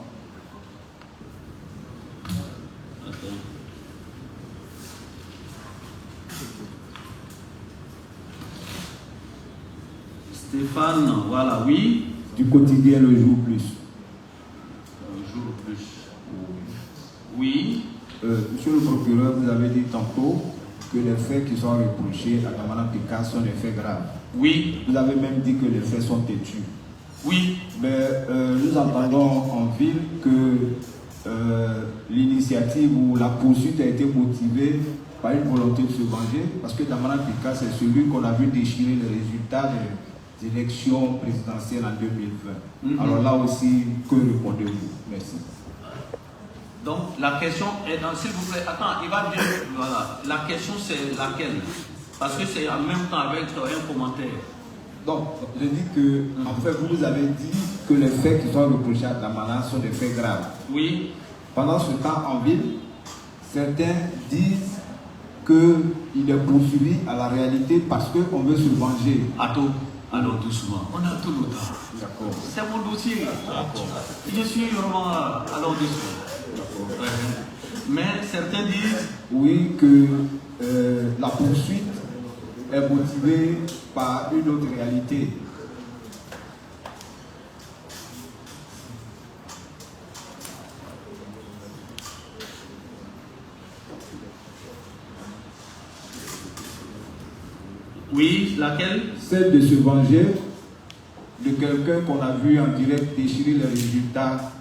Stéphane, voilà, oui. Du quotidien Le Jour Plus. Un jour plus. Oui. Monsieur le procureur, vous avez dit tantôt que les faits qui sont reprochés à Damana Pika sont des faits graves. Oui. Vous avez même dit que les faits sont têtus. Oui. Mais nous entendons en ville que l'initiative ou la poursuite a été motivée par une volonté de se venger, parce que Damana Pika, c'est celui qu'on a vu déchirer les résultats des élections présidentielles en 2020. Alors là aussi, que répondez-vous? Merci. Donc la question est dans, s'il vous plaît, attends, il va dire, voilà, la question c'est laquelle? Parce que c'est en même temps avec un commentaire. Donc, je dis que, en fait, vous avez dit que les faits qui sont reprochés à Damana sont des faits graves. Oui. Pendant ce temps, en ville, certains disent qu'il est poursuivi à la réalité parce qu'on veut se venger. Attends, alors doucement, on a tout le temps. D'accord. C'est mon dossier. D'accord. Je suis vraiment, alors doucement. Ouais. Mais certains disent... Oui, que la poursuite est motivée par une autre réalité. Oui, laquelle? Celle de se venger de quelqu'un qu'on a vu en direct déchirer les résultats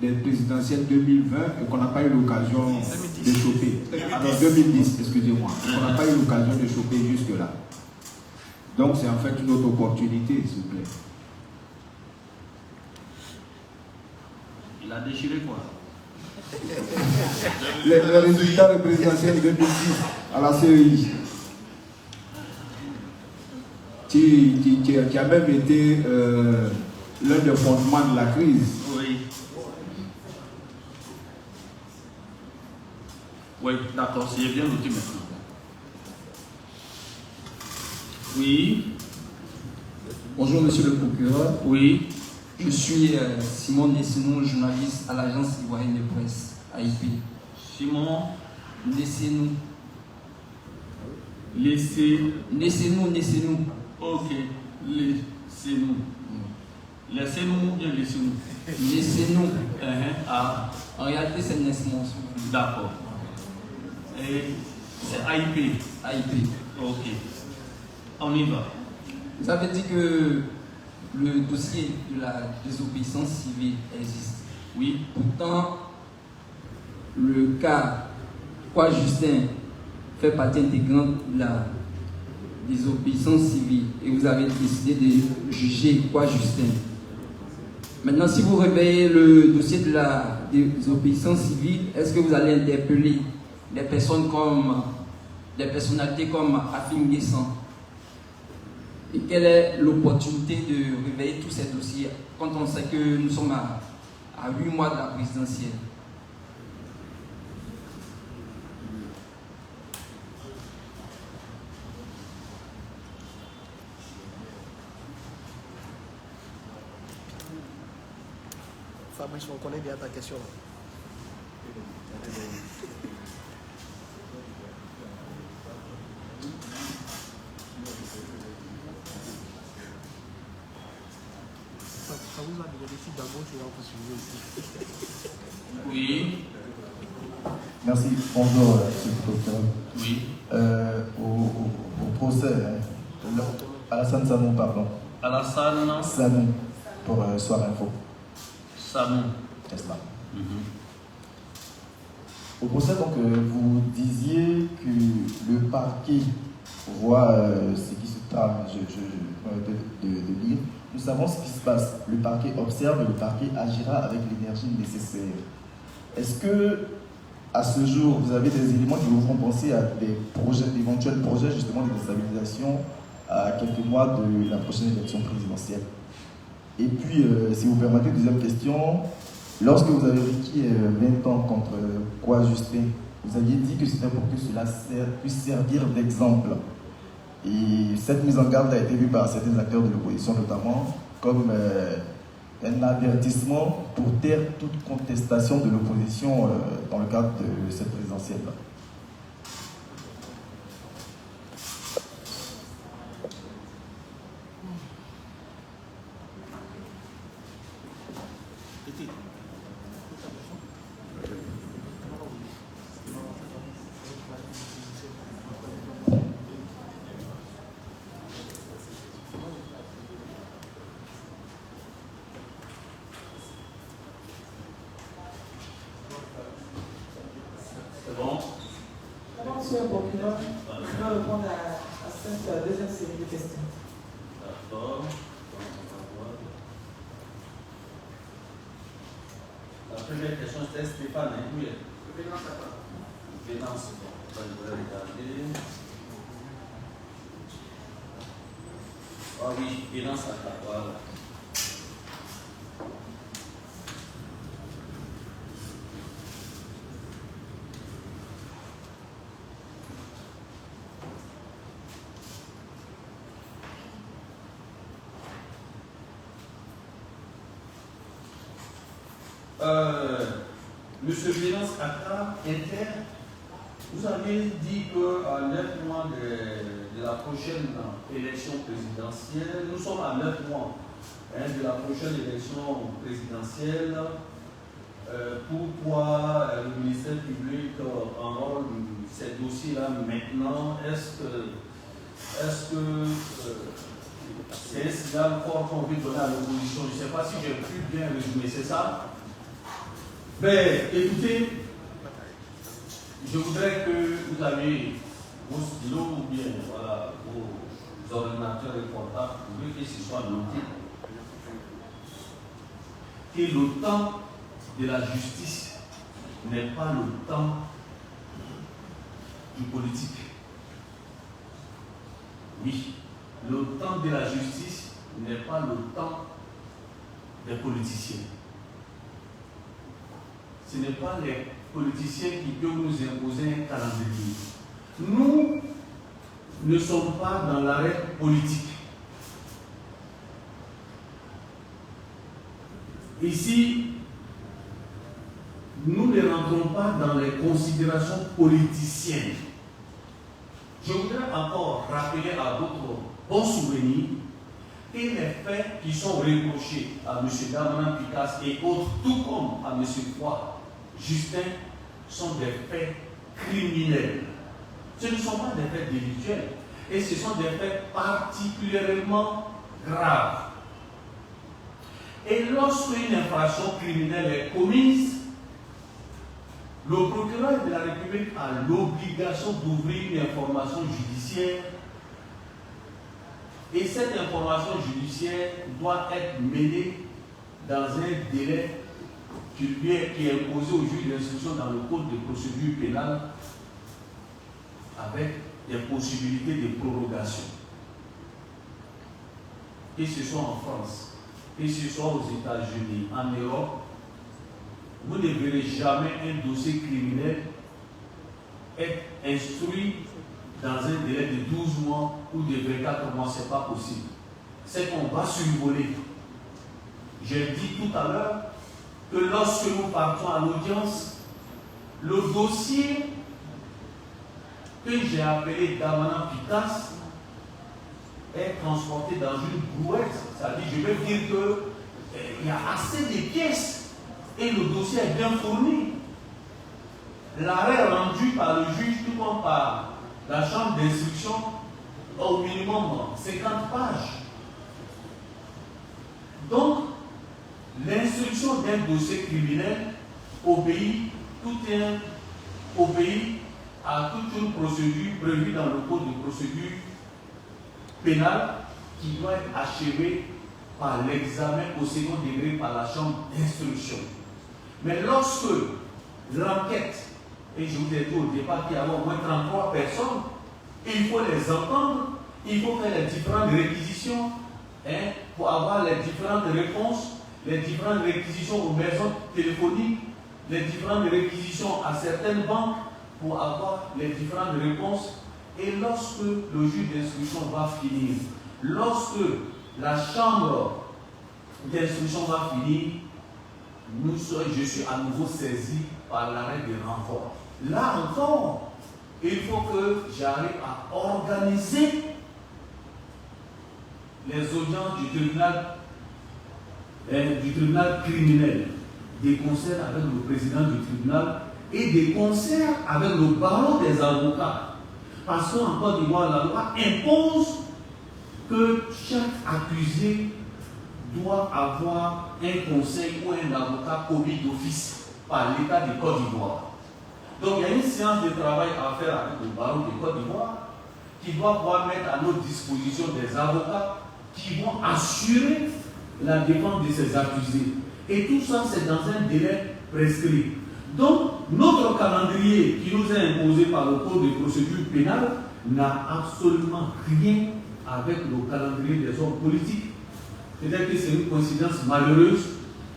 des présidentielles 2020 et qu'on n'a pas eu l'occasion de choper. Alors 2010, excusez-moi. On n'a pas eu l'occasion de choper jusque-là. Donc c'est en fait une autre opportunité, s'il vous plaît. Il a déchiré quoi? Les résultats des présidentielles 2010 à la CEI. Qui a même été l'un des fondements de la crise. Oui. Oui, d'accord, c'est bien noté maintenant. Oui. Bonjour monsieur le procureur. Oui. Je suis Simon Nessenou, journaliste à l'agence ivoirienne de presse, AIP. Simon Nessenou. Laissez-nous. Ok, laissez-nous. Laissez-nous ou bien laissez-nous? Laissez-nous. Ah. En réalité, c'est Nesmon. D'accord. Et c'est AIP. AIP. Ok. On y va. Vous avez dit que le dossier de la désobéissance civile existe. Oui. Pourtant, le cas Kwa Justin fait partie intégrante de la désobéissance civile et vous avez décidé de juger Kwa Justin. Maintenant, si vous réveillez le dossier de la désobéissance civile, est-ce que vous allez interpeller des personnes comme des personnalités comme Afim Guessan? Et quelle est l'opportunité de réveiller tous ces dossiers quand on sait que nous sommes à 8 mois de la présidentielle? Fabrice, on connaît bien ta question. Ça vous a déjà dit si d'abord tu vas poursuivre aussi. Oui. Merci. Bonjour, monsieur le docteur. Oui. Au procès, Alassane Samou, pardon. Alassane Samou, pour Soir Info. Samou. C'est cela. Au procès, donc, vous disiez que le parquet voit ce qui se trame, de lire. Nous savons ce qui se passe. Le parquet observe, le parquet agira avec l'énergie nécessaire. Est-ce que, à ce jour, vous avez des éléments qui vous font penser à d'éventuels projets justement de déstabilisation à quelques mois de la prochaine élection présidentielle? Et puis, si vous permettez, deuxième question, lorsque vous avez vécu 20 ans contre Kwa Justin, vous aviez dit que c'était pour que cela puisse servir d'exemple. Et cette mise en garde a été vue par certains acteurs de l'opposition, notamment comme un avertissement pour taire toute contestation de l'opposition dans le cadre de cette présidentielle-là. Monsieur le procureur, je vais répondre à cette deuxième série de questions. D'accord. La première question, c'était Stéphane. Oui. Vénance, bon. Je vais regarder. Ah oui, Vénance à voilà. Monsieur Vénance Ata, Inter, vous avez dit qu'à 9 mois de la prochaine élection présidentielle, nous sommes à 9 mois de la prochaine élection présidentielle. Pourquoi le ministère public enrôle ces dossiers-là maintenant? Est-ce que c'est un signal fort qu'on veut donner à l'opposition? Je ne sais pas si j'ai pu bien résumer, c'est ça? Mais écoutez, je voudrais que vous avez vos stylos ou bien voilà, vos ordinateurs et portables pour que ce soit noté que le temps de la justice n'est pas le temps du politique. Oui, le temps de la justice n'est pas le temps des politiciens. Ce n'est pas les politiciens qui peuvent nous imposer un calendrier. Nous ne sommes pas dans l'arrêt politique. Ici, nous ne rentrons pas dans les considérations politiciennes. Je voudrais encore rappeler à votre bon souvenir que les faits qui sont reprochés à M. Damanan Picasse et autres, tout comme à M. Kwa Justin, sont des faits criminels. Ce ne sont pas des faits délictuels. Et ce sont des faits particulièrement graves. Et lorsqu'une infraction criminelle est commise, le procureur de la République a l'obligation d'ouvrir une information judiciaire. Et cette information judiciaire doit être menée dans un délai qui est imposé au juge d'instruction dans le code de procédure pénale avec des possibilités de prorogation. Que ce soit en France, que ce soit aux États-Unis, en Europe, vous ne verrez jamais un dossier criminel être instruit dans un délai de 12 mois ou de 24 mois. Ce n'est pas possible. C'est qu'on va survoler. J'ai dit tout à l'heure que lorsque nous partons à l'audience, le dossier que j'ai appelé Damana Picasse est transporté dans une brouette. C'est-à-dire, je veux dire qu'il y a assez de pièces et le dossier est bien fourni. L'arrêt rendu par le juge, tout comme par la chambre d'instruction, au minimum 50 pages. Donc, l'instruction d'un dossier criminel obéit à toute une procédure prévue dans le code de procédure pénale qui doit être achevée par l'examen au second degré par la chambre d'instruction. Mais lorsque l'enquête, et je vous ai dit au départ qu'il y avait au moins 33 personnes, il faut les entendre, il faut faire les différentes réquisitions pour avoir les différentes réponses, les différentes réquisitions aux maisons téléphoniques, les différentes réquisitions à certaines banques pour avoir les différentes réponses. Et lorsque le juge d'instruction va finir, lorsque la chambre d'instruction va finir, je suis à nouveau saisi par l'arrêt de renfort. Là encore, il faut que j'arrive à organiser les audiences du tribunal criminel, des concerts avec le président du tribunal et des concerts avec le baron des avocats. Parce qu'en Côte d'Ivoire, la loi impose que chaque accusé doit avoir un conseil ou un avocat commis d'office par l'État de Côte d'Ivoire. Donc il y a une séance de travail à faire avec le baron de Côte d'Ivoire qui doit pouvoir mettre à notre disposition des avocats qui vont assurer la défense de ces accusés. Et tout ça, c'est dans un délai prescrit. Donc, notre calendrier qui nous est imposé par le Code de procédure pénale n'a absolument rien avec le calendrier des hommes politiques. Peut-être que c'est une coïncidence malheureuse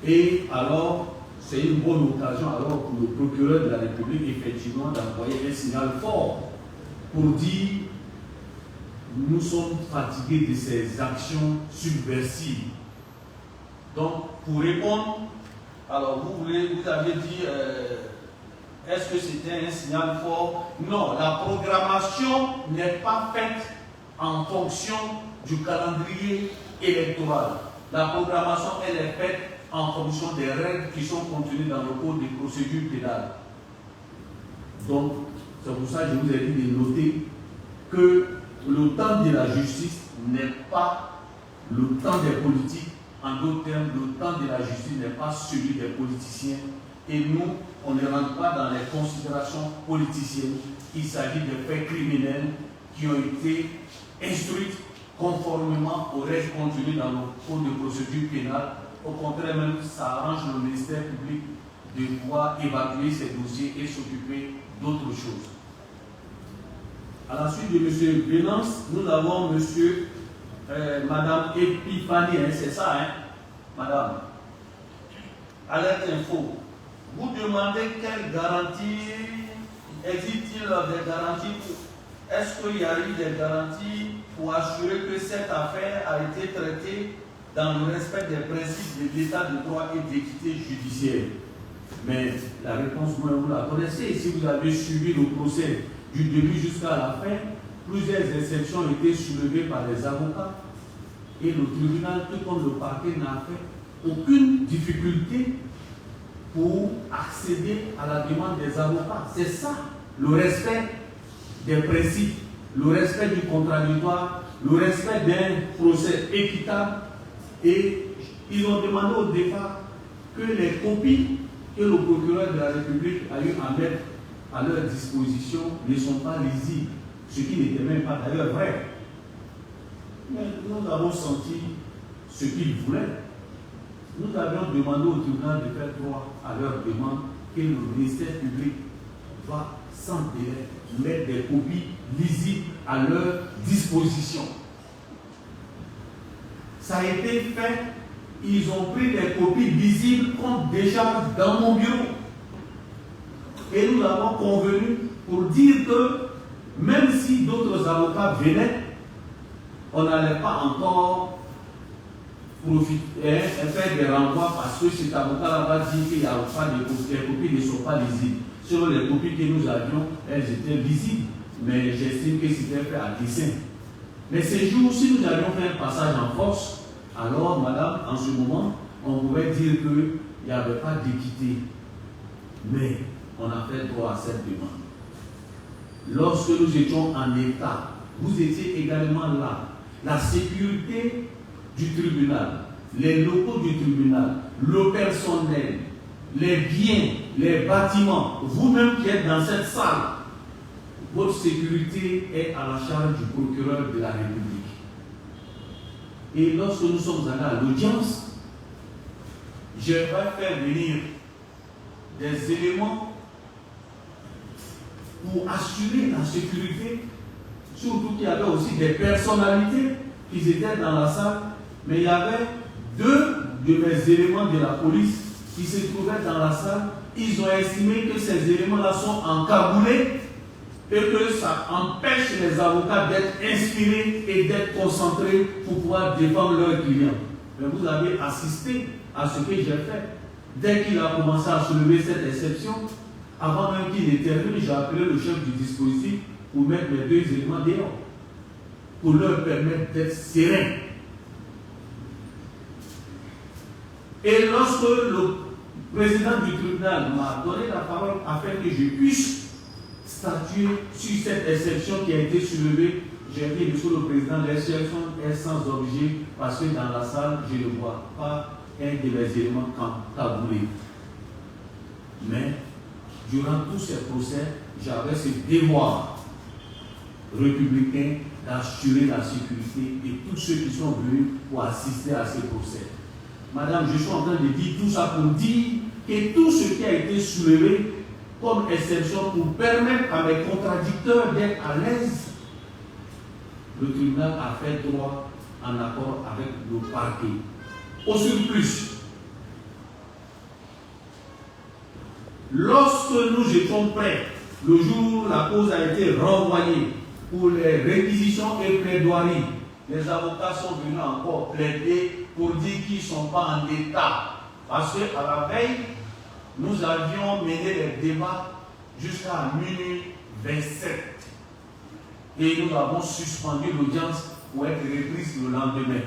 et alors c'est une bonne occasion alors pour le procureur de la République effectivement d'envoyer un signal fort pour dire nous sommes fatigués de ces actions subversives. Donc, pour répondre, alors vous aviez dit, est-ce que c'était un signal fort? Non, la programmation n'est pas faite en fonction du calendrier électoral. La programmation, elle est faite en fonction des règles qui sont contenues dans le code des procédures pénales. Donc, c'est pour ça que je vous ai dit de noter que le temps de la justice n'est pas le temps des politiques. En d'autres termes, le temps de la justice n'est pas celui des politiciens. Et nous, on ne rentre pas dans les considérations politiciennes. Il s'agit de faits criminels qui ont été instruits conformément aux règles contenues dans le code de procédure pénale. Au contraire, même, ça arrange le ministère public de pouvoir évaluer ces dossiers et s'occuper d'autres choses. À la suite de M. Venance, nous avons Madame Epiphanie, c'est ça, hein, Madame. Alerte Info. Vous demandez quelle garantie, existe-t-il des garanties? Est-ce qu'il y a eu des garanties pour assurer que cette affaire a été traitée dans le respect des principes de l'état de droit et d'équité judiciaire? Mais la réponse, vous la connaissez. Si vous avez suivi le procès du début jusqu'à la fin, plusieurs exceptions ont été soulevées par les avocats. Et le tribunal, tout comme le parquet, n'a fait aucune difficulté pour accéder à la demande des avocats. C'est ça, le respect des principes, le respect du contradictoire, le respect d'un procès équitable. Et ils ont demandé au départ que les copies que le procureur de la République a eu à mettre à leur disposition ne sont pas lisibles, ce qui n'était même pas d'ailleurs vrai. Mais nous avons senti ce qu'ils voulaient. Nous avions demandé au tribunal de faire droit à leur demande que le ministère public va sans délai mettre des copies lisibles à leur disposition. Ça a été fait, ils ont pris des copies lisibles comme déjà dans mon bureau. Et nous avons convenu pour dire que même si d'autres avocats venaient, on n'allait pas encore faire des renvois parce que cet avocat va dire qu'il n'y a pas de copies, les copies ne sont pas lisibles. Selon les copies que nous avions, elles étaient visibles, mais j'estime que c'était fait à dessein. Mais ces jours, si nous avions fait un passage en force, alors, madame, en ce moment, on pouvait dire qu'il n'y avait pas d'équité. Mais on a fait droit à cette demande. Lorsque nous étions en état, vous étiez également là. La sécurité du tribunal, les locaux du tribunal, le personnel, les biens, les bâtiments, vous-même qui êtes dans cette salle, votre sécurité est à la charge du procureur de la République. Et lorsque nous sommes allés à l'audience, je vais faire venir des éléments pour assurer la sécurité, surtout qu'il y avait aussi des personnalités qui étaient dans la salle, mais il y avait 2 de mes éléments de la police qui se trouvaient dans la salle. Ils ont estimé que ces éléments-là sont encagoulés et que ça empêche les avocats d'être inspirés et d'être concentrés pour pouvoir défendre leurs clients. Mais vous avez assisté à ce que j'ai fait. Dès qu'il a commencé à soulever cette exception, avant même qu'il ne termine, j'ai appelé le chef du dispositif pour mettre mes 2 éléments dehors, pour leur permettre d'être sereins. Et lorsque le président du tribunal m'a donné la parole afin que je puisse statuer sur cette exception qui a été soulevée, j'ai dit, monsieur le président, l'exception est sans objet parce que dans la salle, je ne vois pas un de mes éléments cagoulés. Mais durant tous ces procès, j'avais ce devoir républicain d'assurer la sécurité de tous ceux qui sont venus pour assister à ces procès. Madame, je suis en train de dire tout ça pour dire que tout ce qui a été soulevé comme exception pour permettre à mes contradicteurs d'être à l'aise, le tribunal a fait droit en accord avec le parquet. Au surplus, lorsque nous étions prêts, le jour où la cause a été renvoyée pour les réquisitions et plaidoiries, les avocats sont venus encore plaider pour dire qu'ils ne sont pas en état. Parce qu'à la veille, nous avions mené les débats jusqu'à minuit 27. Et nous avons suspendu l'audience pour être reprise le lendemain.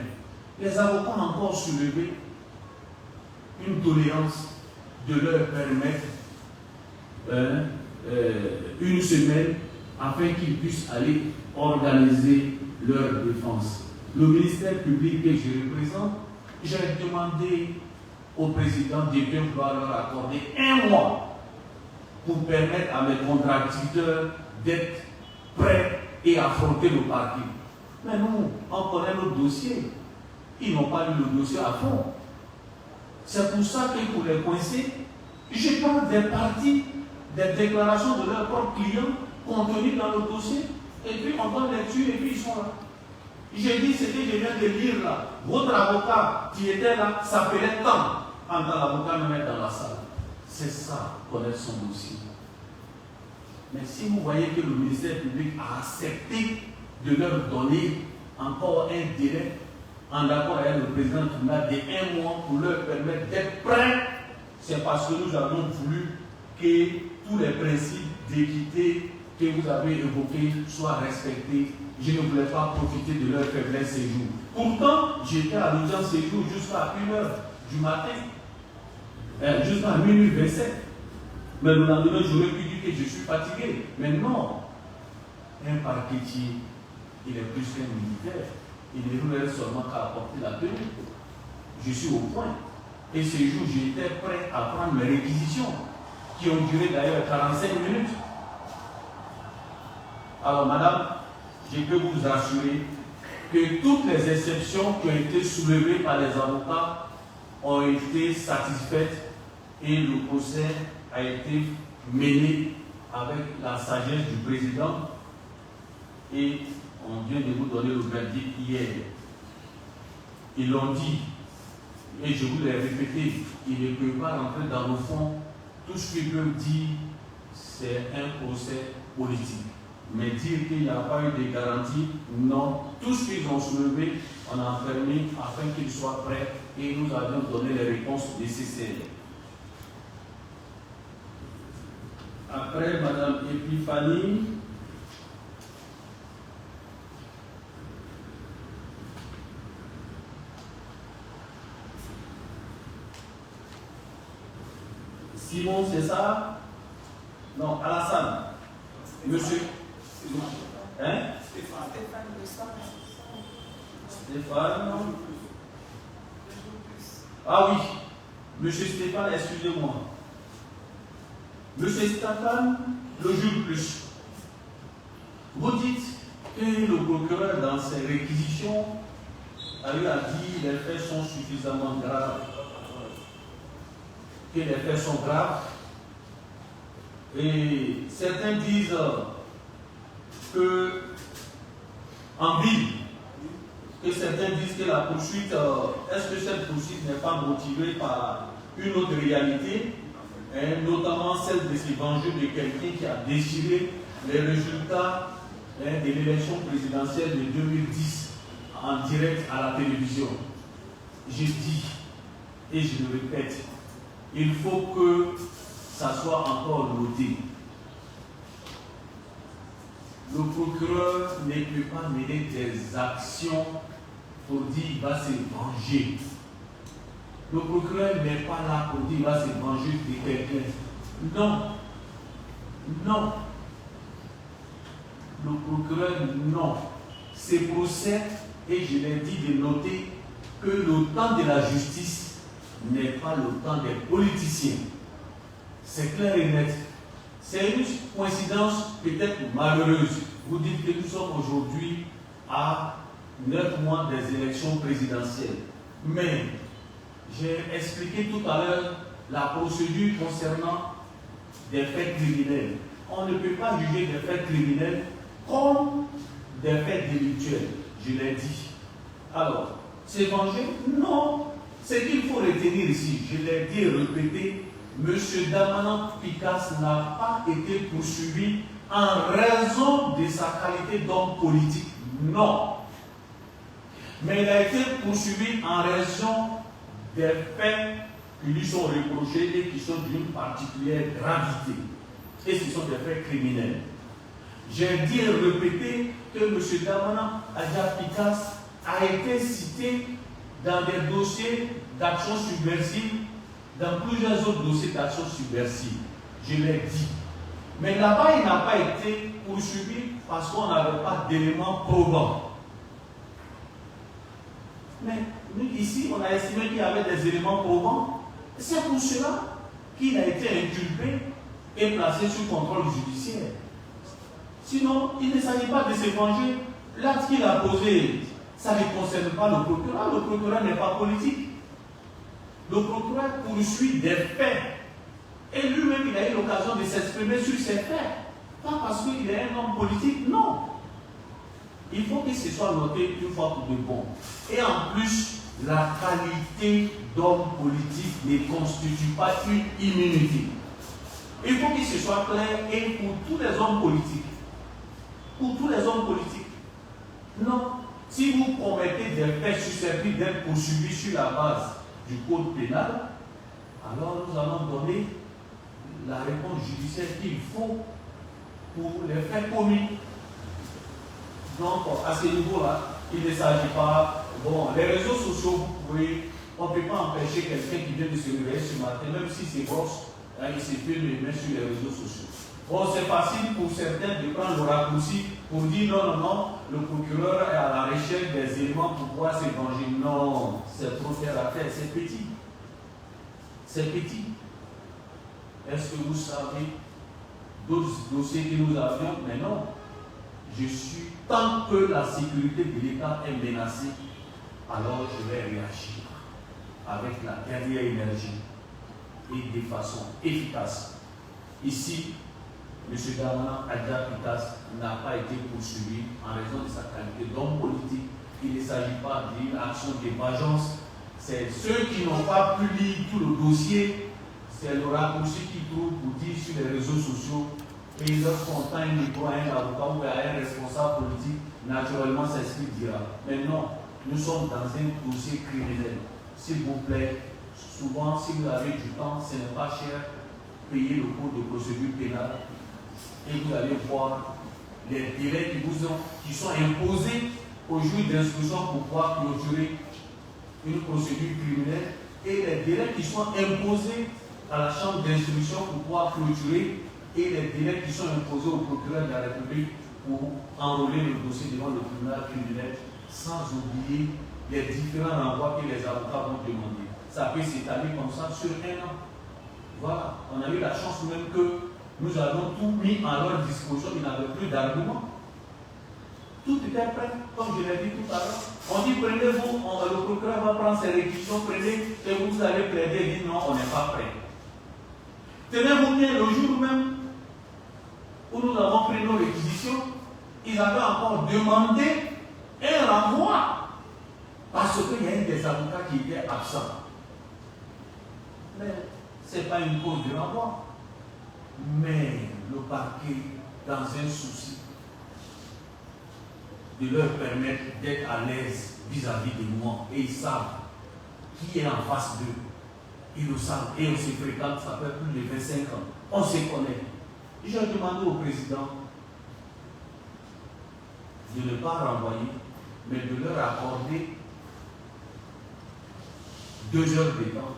Les avocats ont encore soulevé une tolérance de leur permettre une semaine afin qu'ils puissent aller organiser leur défense. Le ministère public que je représente, j'ai demandé au président de bien vouloir leur accorder 1 mois pour permettre à mes contradicteurs d'être prêts et affronter le parquet. Mais nous, on connaît notre dossier. Ils n'ont pas lu le dossier à fond. C'est pour ça que pour les coincer, je prends des parties, des déclarations de leurs propres clients contenues dans le dossier, et puis on donne les tuer et puis ils sont là. J'ai dit ce que je viens de lire là. Votre avocat qui était là s'appelait tant. Quand l'avocat me met dans la salle. C'est ça, connaître son dossier. Mais si vous voyez que le ministère public a accepté de leur donner encore un délai en accord avec le président du tribunal de 1 mois pour leur permettre d'être prêts, c'est parce que nous avons voulu que tous les principes d'équité que vous avez évoqués soient respectés. Je ne voulais pas profiter de leur faiblesse ces jours. Pourtant, j'étais à l'audience ces jours jusqu'à 1h du matin, jusqu'à minuit 27. Mais le lendemain, j'aurais pu dire que je suis fatigué. Mais non, un parquetier, il est plus qu'un militaire. Il ne voulait seulement qu'à apporter la tenue. Je suis au point. Et ces jours, j'étais prêt à prendre mes réquisitions, qui ont duré d'ailleurs 45 minutes. Alors, madame, je peux vous assurer que toutes les exceptions qui ont été soulevées par les avocats ont été satisfaites et le procès a été mené avec la sagesse du président et on vient de vous donner le verdict hier. Ils l'ont dit et je vous l'ai répété, ils ne peuvent pas rentrer dans le fond. Tout ce qu'ils peuvent dire, c'est un procès politique. Mais dire qu'il n'y a pas eu de garantie, non. Tout ce qu'ils ont soulevé, on a permis afin qu'ils soient prêts et nous avions donné les réponses nécessaires. Après, Madame Epiphanie. Simon, c'est ça? Non, Alassane. Monsieur. Hein? Stéphane. Ah oui. Monsieur Stéphane, excusez-moi. Monsieur Stéphane, le jour plus. Vous dites que le procureur, dans ses réquisitions, a eu à dire que les faits sont suffisamment graves. Que les faits sont graves. Et certains disent que, en ville, que certains disent que la poursuite, est-ce que cette poursuite n'est pas motivée par une autre réalité, notamment celle de se venger de quelqu'un qui a déchiré les résultats de l'élection présidentielle de 2010 en direct à la télévision. Je dis, et je le répète, il faut que ça soit encore noté. Le procureur ne peut pas mener des actions pour dire qu'il va se venger. Le procureur n'est pas là pour dire qu'il va se venger de quelqu'un. Non. Non. Le procureur, non. Ces procès, et je l'ai dit de noter que le temps de la justice n'est pas le temps des politiciens. C'est clair et net. C'est une coïncidence peut-être malheureuse. Vous dites que nous sommes aujourd'hui à 9 mois des élections présidentielles. Mais j'ai expliqué tout à l'heure la procédure concernant des faits criminels. On ne peut pas juger des faits criminels comme des faits délictuels. Je l'ai dit. Alors, c'est venger? Non. Ce qu'il faut retenir ici, je l'ai dit et répété, M. Damanan Picasse n'a pas été poursuivi en raison de sa qualité d'homme politique. Non. Mais il a été poursuivi en raison des faits qui lui sont reprochés et qui sont d'une particulière gravité. Et ce sont des faits criminels. J'ai dit et répété que M. Damanan Picasse a été cité dans des dossiers d'action subversive, dans plusieurs autres dossiers d'action subversive. Je l'ai dit. Mais là-bas, il n'a pas été poursuivi parce qu'on n'avait pas d'éléments probants. Mais nous, ici, on a estimé qu'il y avait des éléments probants. C'est pour cela qu'il a été inculpé et placé sous contrôle judiciaire. Sinon, il ne s'agit pas de se venger. L'acte qu'il a posé, ça ne concerne pas le procureur. Le procureur n'est pas politique. Le procureur poursuit des faits. Et lui-même, il a eu l'occasion de s'exprimer sur ces faits. Pas parce qu'il est un homme politique, non. Il faut que ce soit noté une fois pour de bon. Et en plus, la qualité d'homme politique ne constitue pas une immunité. Il faut que ce soit clair et pour tous les hommes politiques. Pour tous les hommes politiques. Non. Si vous commettez des faits susceptibles d'être poursuivis sur la base du code pénal, alors nous allons donner la réponse judiciaire qu'il faut pour les faits commis. Donc, à ce niveau-là, il ne s'agit pas... Bon, les réseaux sociaux, vous pouvez... On ne peut pas empêcher quelqu'un qui vient de se réveiller ce matin, même si c'est grosse, il se filme et met sur les réseaux sociaux. Bon, c'est facile pour certains de prendre le raccourci pour dire non, non, non, le procureur est à la recherche des éléments pour pouvoir se venger. Non, c'est trop faire à faire, c'est petit. C'est petit. Est-ce que vous savez d'autres dossiers que nous avions? Mais non. Je suis, tant que la sécurité de l'État est menacée, alors je vais réagir avec la dernière énergie et de façon efficace. Ici, M. Damanan Picasse n'a pas été poursuivi en raison de sa qualité d'homme politique. Il ne s'agit pas d'une action d'évasion. C'est ceux qui n'ont pas pu lire tout le dossier, c'est le raccourci qu'ils trouvent pour dire sur les réseaux sociaux et lorsqu'on tend un micro à un avocat ou à un responsable politique, naturellement c'est ce qu'il dira. Mais non, nous sommes dans un dossier criminel. S'il vous plaît, souvent si vous avez du temps, ce n'est pas cher, payez le cours de procédure pénale et vous allez voir les délais qui sont imposés au juge d'instruction pour pouvoir clôturer une procédure criminelle et les délais qui sont imposés à la chambre d'instruction pour pouvoir clôturer et les délais qui sont imposés au procureur de la République pour enrôler le dossier devant le tribunal criminel, sans oublier les différents renvois que les avocats vont demander. Ça peut s'étaler comme ça sur un an. Voilà, on a eu la chance même que nous avons tout mis à leur disposition, ils n'avaient plus d'arguments. Tout était prêt, comme je l'ai dit tout à l'heure. On dit prenez-vous, le procureur va prendre ses réquisitions, prenez et vous allez plaider, il dit non, on n'est pas prêt. Tenez-vous bien, le jour même où nous avons pris nos réquisitions, ils avaient encore demandé un renvoi parce qu'il y a un des avocats qui était absent. Mais ce n'est pas une cause de renvoi. Mais le parquet, dans un souci de leur permettre d'être à l'aise vis-à-vis de moi, et ils savent qui est en face d'eux. Ils le savent et on se fréquente, ça fait plus de 25 ans. On se connaît. J'ai demandé au président de ne pas renvoyer, mais de leur accorder 2 heures de temps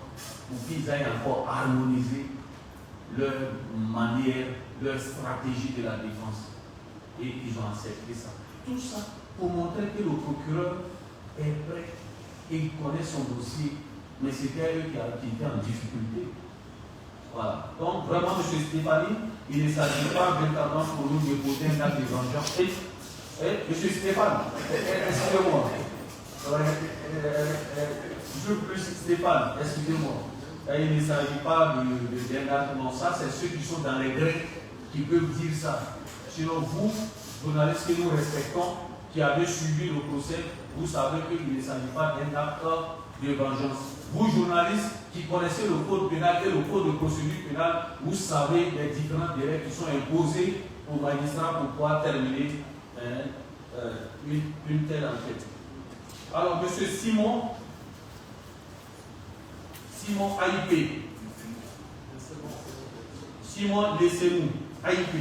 pour qu'ils aillent encore harmoniser leur manière, leur stratégie de la défense. Et ils ont accepté ça. Tout ça pour montrer que le procureur est prêt et il connaît son dossier. Mais c'était eux qui étaient en difficulté. Voilà. Donc, vraiment, M. Stéphanie, il ne s'agit pas véritablement pour nous de poser un acte de vengeance. M. Stéphane, excusez-moi. Je plus Stéphane, excusez-moi. Il ne s'agit pas d'un acte comme ça, c'est ceux qui sont dans les Grecs qui peuvent dire ça. Sinon, vous, journalistes que nous respectons, qui avez suivi le procès, vous savez qu'il ne s'agit pas d'un acte de vengeance. Vous, journalistes qui connaissez le code pénal et le code de procédure pénale, vous savez les différents délais qui sont imposés aux magistrats pour pouvoir terminer une telle enquête. Alors, M. Simon AIP. Simon, laissez-nous. AIP.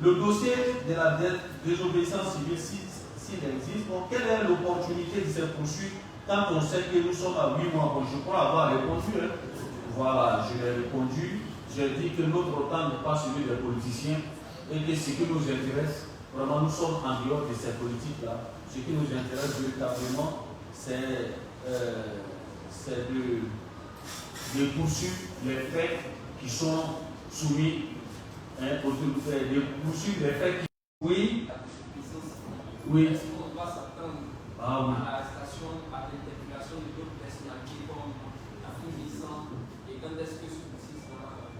Le dossier de la désobéissance civile, s'il existe, bon, quelle est l'opportunité de cette poursuite quand on sait que nous sommes à 8 mois? Bon, je crois avoir répondu. Hein. Voilà, je l'ai répondu. J'ai dit que notre temps n'est pas celui des politiciens et que ce qui nous intéresse, vraiment, nous sommes en dehors de ces politiques-là. Ce qui nous intéresse véritablement, c'est de poursuivre les faits qui sont soumis de poursuivre les faits qui... Oui. Oui. Est-ce qu'on doit s'attendre à l'arrestation, à l'interpellation de d'autres personnalités comme la finissant et quand est-ce que celui-ci sera...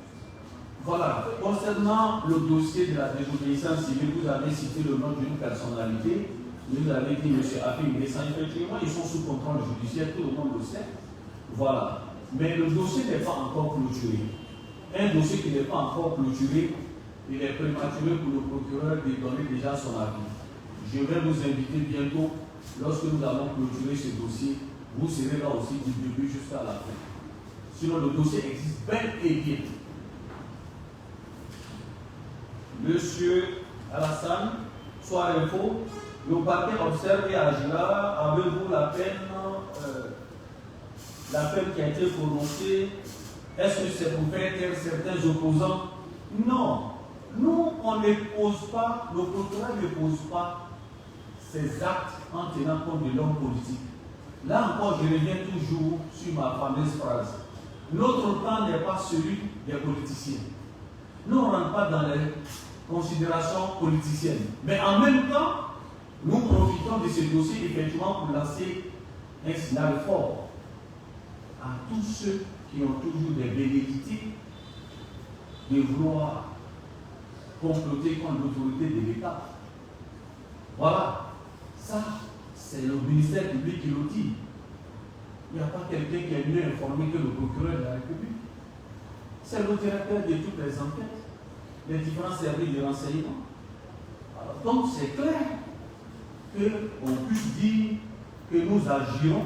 Voilà. Concernant le dossier de la désobéissance civile, vous avez cité le nom d'une personnalité. Vous avez dit M. Afin Dessin. Effectivement, ils sont sous contrôle judiciaire, tout le monde le sait. Voilà. Mais le dossier n'est pas encore clôturé. Un dossier qui n'est pas encore clôturé, il est prématuré pour le procureur de donner déjà son avis. Je vais vous inviter bientôt, lorsque nous allons clôturer ce dossier, vous serez là aussi du début jusqu'à la fin. Sinon, le dossier existe bel et bien. Monsieur Alassane, Soir Info, le parquet observe et agira. Avez-vous la peine qui a été prononcée? Est-ce que c'est pour faire taire certains opposants? Non. Nous, on ne pose pas, le procureur ne pose pas ses actes en tenant compte de l'homme politique. Là encore, je reviens toujours sur ma fameuse phrase. Notre temps n'est pas celui des politiciens. Nous, on ne rentre pas dans les considérations politiciennes. Mais en même temps, nous profitons de ce dossier effectivement pour lancer un signal fort à tous ceux qui ont toujours des velléités de vouloir comploter contre l'autorité de l'État. Voilà. Ça, c'est le ministère public qui le dit. Il n'y a pas quelqu'un qui est mieux informé que le procureur de la République. C'est le directeur de toutes les enquêtes. les différents services de renseignement. Alors, donc c'est clair qu'on puisse dire que nous agirons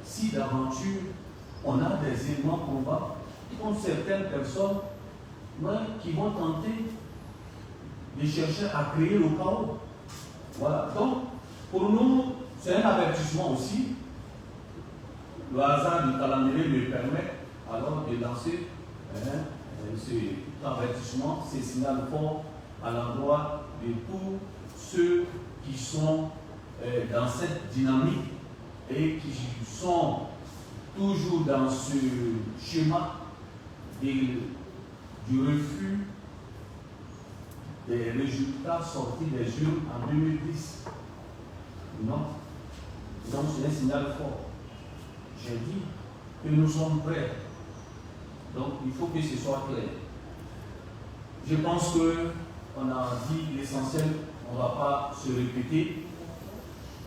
si d'aventure on a des éléments combat contre certaines personnes qui vont tenter de chercher à créer le chaos. Voilà. Donc, pour nous, c'est un avertissement aussi. Le hasard du calendrier me permet alors de lancer cet avertissement, ces signaux forts à l'endroit de tous ceux qui sont dans cette dynamique et qui sont toujours dans ce schéma du refus des résultats sortis des urnes en 2010. Non. Donc c'est un signal fort. J'ai dit que nous sommes prêts. Donc il faut que ce soit clair. Je pense qu'on a dit l'essentiel, on ne va pas se répéter.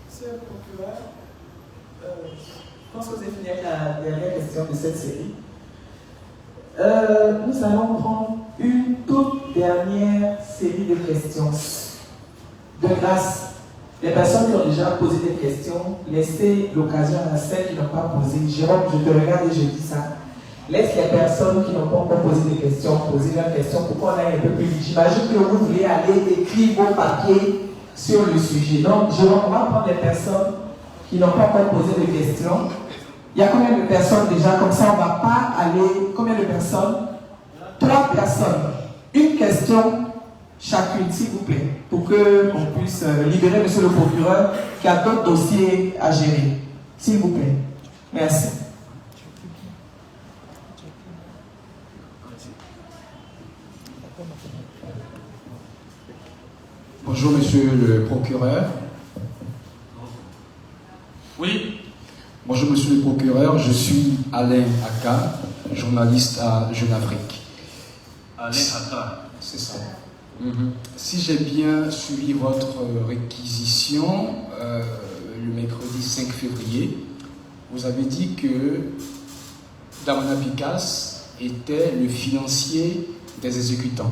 Monsieur le procureur, je pense que vous avez fini avec la dernière question de cette série. Nous allons prendre une toute dernière série de questions. De grâce, les personnes qui ont déjà posé des questions, laissez l'occasion à celles qui n'ont pas posé. Jérôme, je te regarde et je dis ça. Laisse les personnes qui n'ont pas encore posé des questions poser leurs questions pour qu'on aille un peu plus vite. J'imagine que vous voulez aller écrire vos papiers sur le sujet. Donc, Jérôme, on va prendre les personnes qui n'ont pas encore posé de questions. Il y a combien de personnes déjà? Comme ça, on ne va pas aller... Combien de personnes? 3 personnes. Une question chacune, s'il vous plaît, pour qu'on puisse libérer monsieur le procureur qui a d'autres dossiers à gérer. S'il vous plaît. Merci. Bonjour monsieur le procureur. Oui. Bonjour monsieur le procureur, je suis Alain Aka, journaliste à Jeune Afrique. Alain Aka. C'est ça. Si j'ai bien suivi votre réquisition, le mercredi 5 février, vous avez dit que Damana Picasse était le financier des exécutants.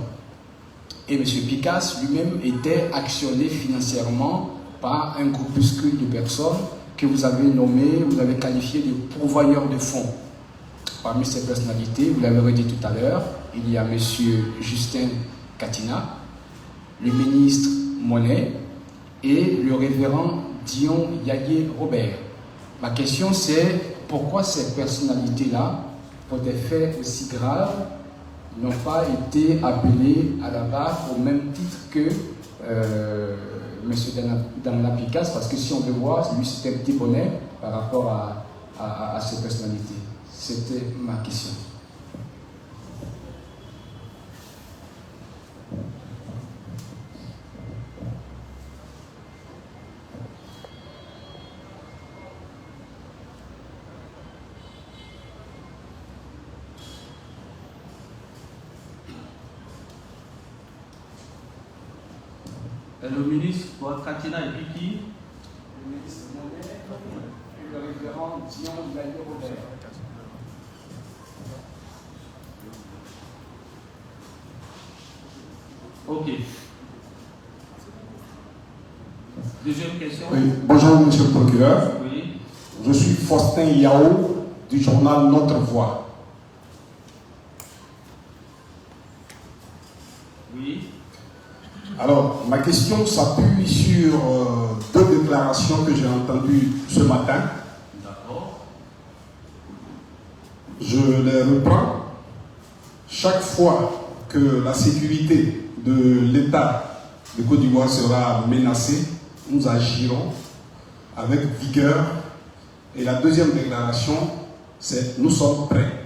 Et M. Picasse lui-même était actionné financièrement par un groupuscule de personnes que vous avez nommé, vous avez qualifié de pourvoyeurs de fonds. Parmi ces personnalités, vous l'avez redit tout à l'heure, il y a M. Justin Katina, le ministre Monet et le révérend Dion Yayé Robert. Ma question c'est pourquoi ces personnalités-là, pour des faits aussi graves, n'ont pas été appelés à la barre au même titre que M. Damana Picasse, parce que si on veut voir, lui c'était un petit bonnet par rapport à ces personnalités. C'était ma question. Le ministre Katina et puis qui? Le ministre Monet et le révérend Dion Yayé Robert. Ok. Deuxième question. Oui. Bonjour, monsieur le procureur. Oui. Je suis Faustin Yao du journal Notre Voix. Oui. Alors, ma question s'appuie sur 2 déclarations que j'ai entendues ce matin. D'accord. Je les reprends. Chaque fois que la sécurité de l'État de Côte d'Ivoire sera menacée, nous agirons avec vigueur. Et la deuxième déclaration, c'est « Nous sommes prêts ».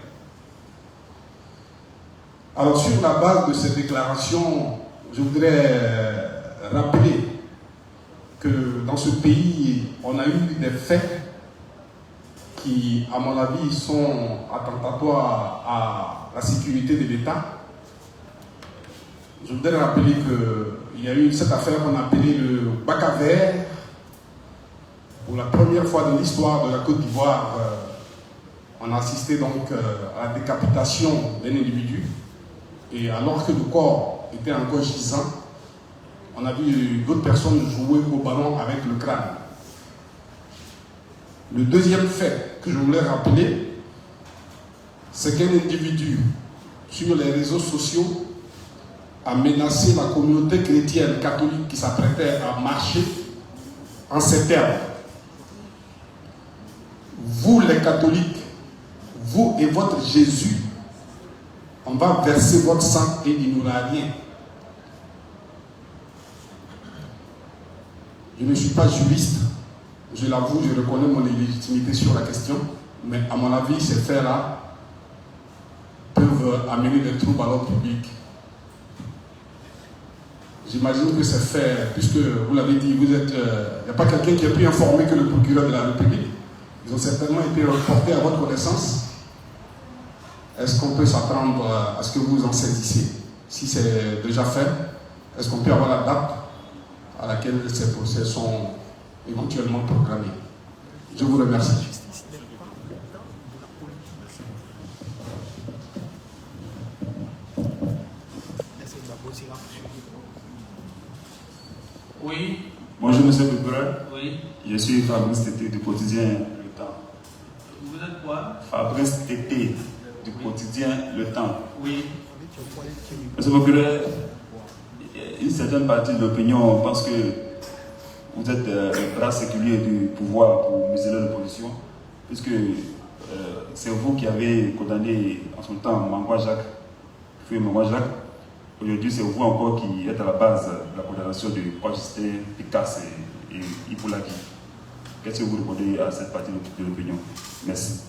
Alors, sur la base de ces déclarations, je voudrais rappeler que dans ce pays, on a eu des faits qui, à mon avis, sont attentatoires à la sécurité de l'État. Je voudrais rappeler qu'il y a eu cette affaire qu'on a appelée le bac à verre. Pour la première fois dans l'histoire de la Côte d'Ivoire, on a assisté donc à la décapitation d'un individu. Et alors que le corps était encore gisant, on a vu d'autres personnes jouer au ballon avec le crâne. Le deuxième fait que je voulais rappeler, c'est qu'un individu sur les réseaux sociaux a menacé la communauté chrétienne catholique qui s'apprêtait à marcher en ces termes. Vous les catholiques, vous et votre Jésus, on va verser votre sang et il n'y aura rien. Je ne suis pas juriste, je l'avoue, je reconnais mon illégitimité sur la question, mais à mon avis, ces faits-là peuvent amener des troubles à l'ordre public. J'imagine que ces faits, puisque vous l'avez dit, il n'y a pas quelqu'un qui est plus informé que le procureur de la République. Ils ont certainement été reportés à votre connaissance. Est-ce qu'on peut s'attendre à ce que vous en saisissiez? Si c'est déjà fait, est-ce qu'on peut avoir la date à laquelle ces procès sont éventuellement programmés? Je vous remercie. Oui. Bonjour Monsieur le procureur. Oui. Je suis Fabrice Tété du quotidien Le Temps. Vous êtes quoi? Fabrice Tété du quotidien Le Temps. Oui. Monsieur le procureur, une certaine partie de l'opinion pense que vous êtes le bras séculier du pouvoir pour museler l'opposition, puisque c'est vous qui avez condamné en son temps Mangwa Jacques, feu Mangwa Jacques. Aujourd'hui, c'est vous encore qui êtes à la base de la condamnation de Justin, Picasso et Ipoulaki. Qu'est-ce que vous répondez à cette partie de l'opinion? Merci.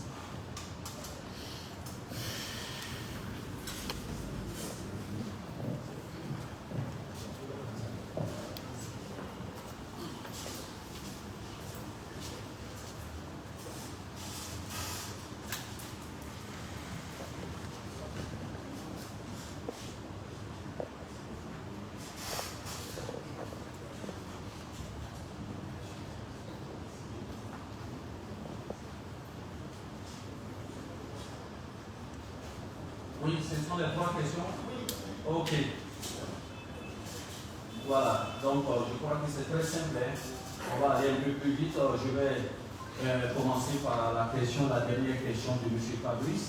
Oui, ce sont les trois questions. Ok. Voilà, donc je crois que c'est très simple. Hein. On va aller un peu plus vite. Je vais commencer par la dernière question de M. Fabrice,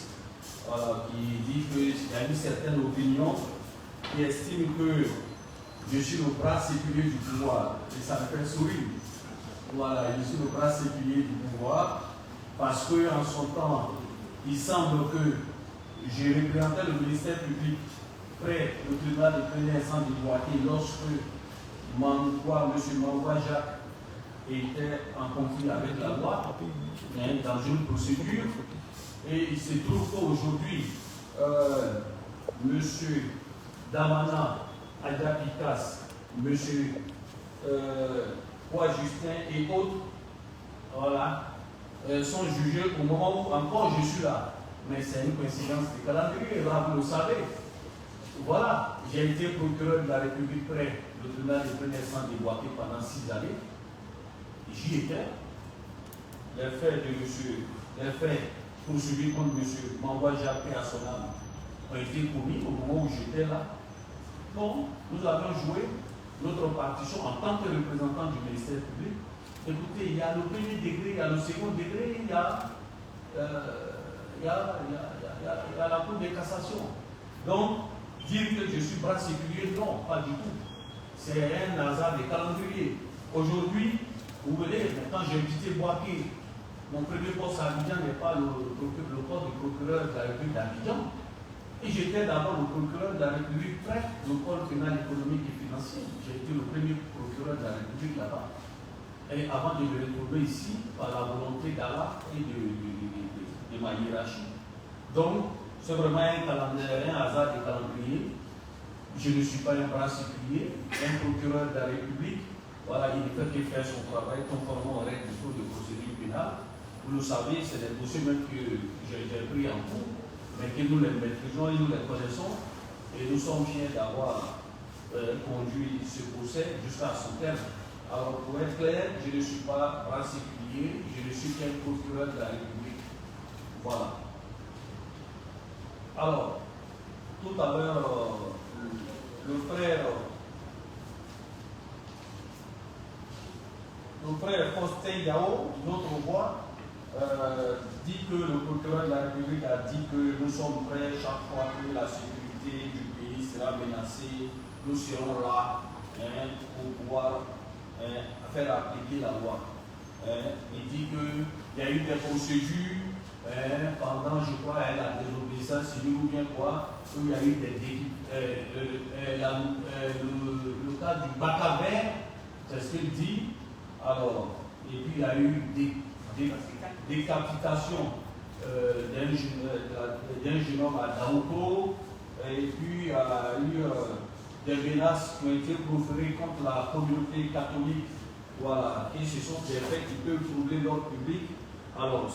qui dit qu'il y a une certaine opinion qui estime que je suis le bras séculier du pouvoir. Et ça me fait sourire. Voilà, je suis le bras séculier du pouvoir parce qu'en son temps, il semble que j'ai représenté le ministère public près du tribunal de première instance de Boaké lorsque M. Mangwa Jacques était en conflit avec la loi, dans une procédure. Et il se trouve qu'aujourd'hui, M. Damana, Aïda Picasse, M. Justin et autres, voilà, sont jugés au moment où encore je suis là. Mais c'est une coïncidence de calendrier, là vous le savez. Voilà, j'ai été procureur de la République près le tribunal de première instance de Boaké pendant 6 années. J'y étais. Les faits poursuivis contre M. Mangwa Jacques à son âme ont été commis au moment où j'étais là. Donc, nous avons joué notre partition en tant que représentant du ministère public. Écoutez, il y a le premier degré, il y a le second degré, il y a la Cour de cassation. Donc, dire que je suis bras séculier, non, pas du tout. C'est un hasard de calendrier. Aujourd'hui, vous voyez, quand j'ai visité Boaké, mon premier poste à Abidjan n'est pas le poste de procureur de la République d'Abidjan. Et j'étais d'abord le procureur de la République près le pôle pénal économique et financier. J'ai été le premier procureur de la République là-bas. Et avant de me retrouver ici, par la volonté d'Allah et de ma hiérarchie. Donc, c'est vraiment un hasard de calendrier. Je ne suis pas un bras séculier, un procureur de la République. Voilà, il ne fait que faire son travail conformément aux règles du code de procédure pénale. Vous le savez, c'est des dossiers même que j'ai pris en cours, mais que nous les maîtrisons et nous les connaissons. Et nous sommes fiers d'avoir conduit ce procès jusqu'à son terme. Alors, pour être clair, je ne suis pas bras séculier, je ne suis qu'un procureur de la République. Voilà. Alors, tout à l'heure, le frère Faustin Yao, notre voix, dit que le procureur de la République a dit que nous sommes prêts chaque fois que la sécurité du pays sera menacée, nous serons là pour pouvoir faire appliquer la loi. Il dit qu'il y a eu des procédures pendant, je crois, la désobéissance civile ou bien quoi, où il y a eu le cas du Bacavert, c'est ce qu'il dit. Alors, et puis il y a eu des décapitation d'un jeune homme à Daouko, et puis il y a eu des menaces qui ont été proférées contre la communauté catholique. Voilà, et ce sont des faits qui peuvent troubler l'ordre public. Alors,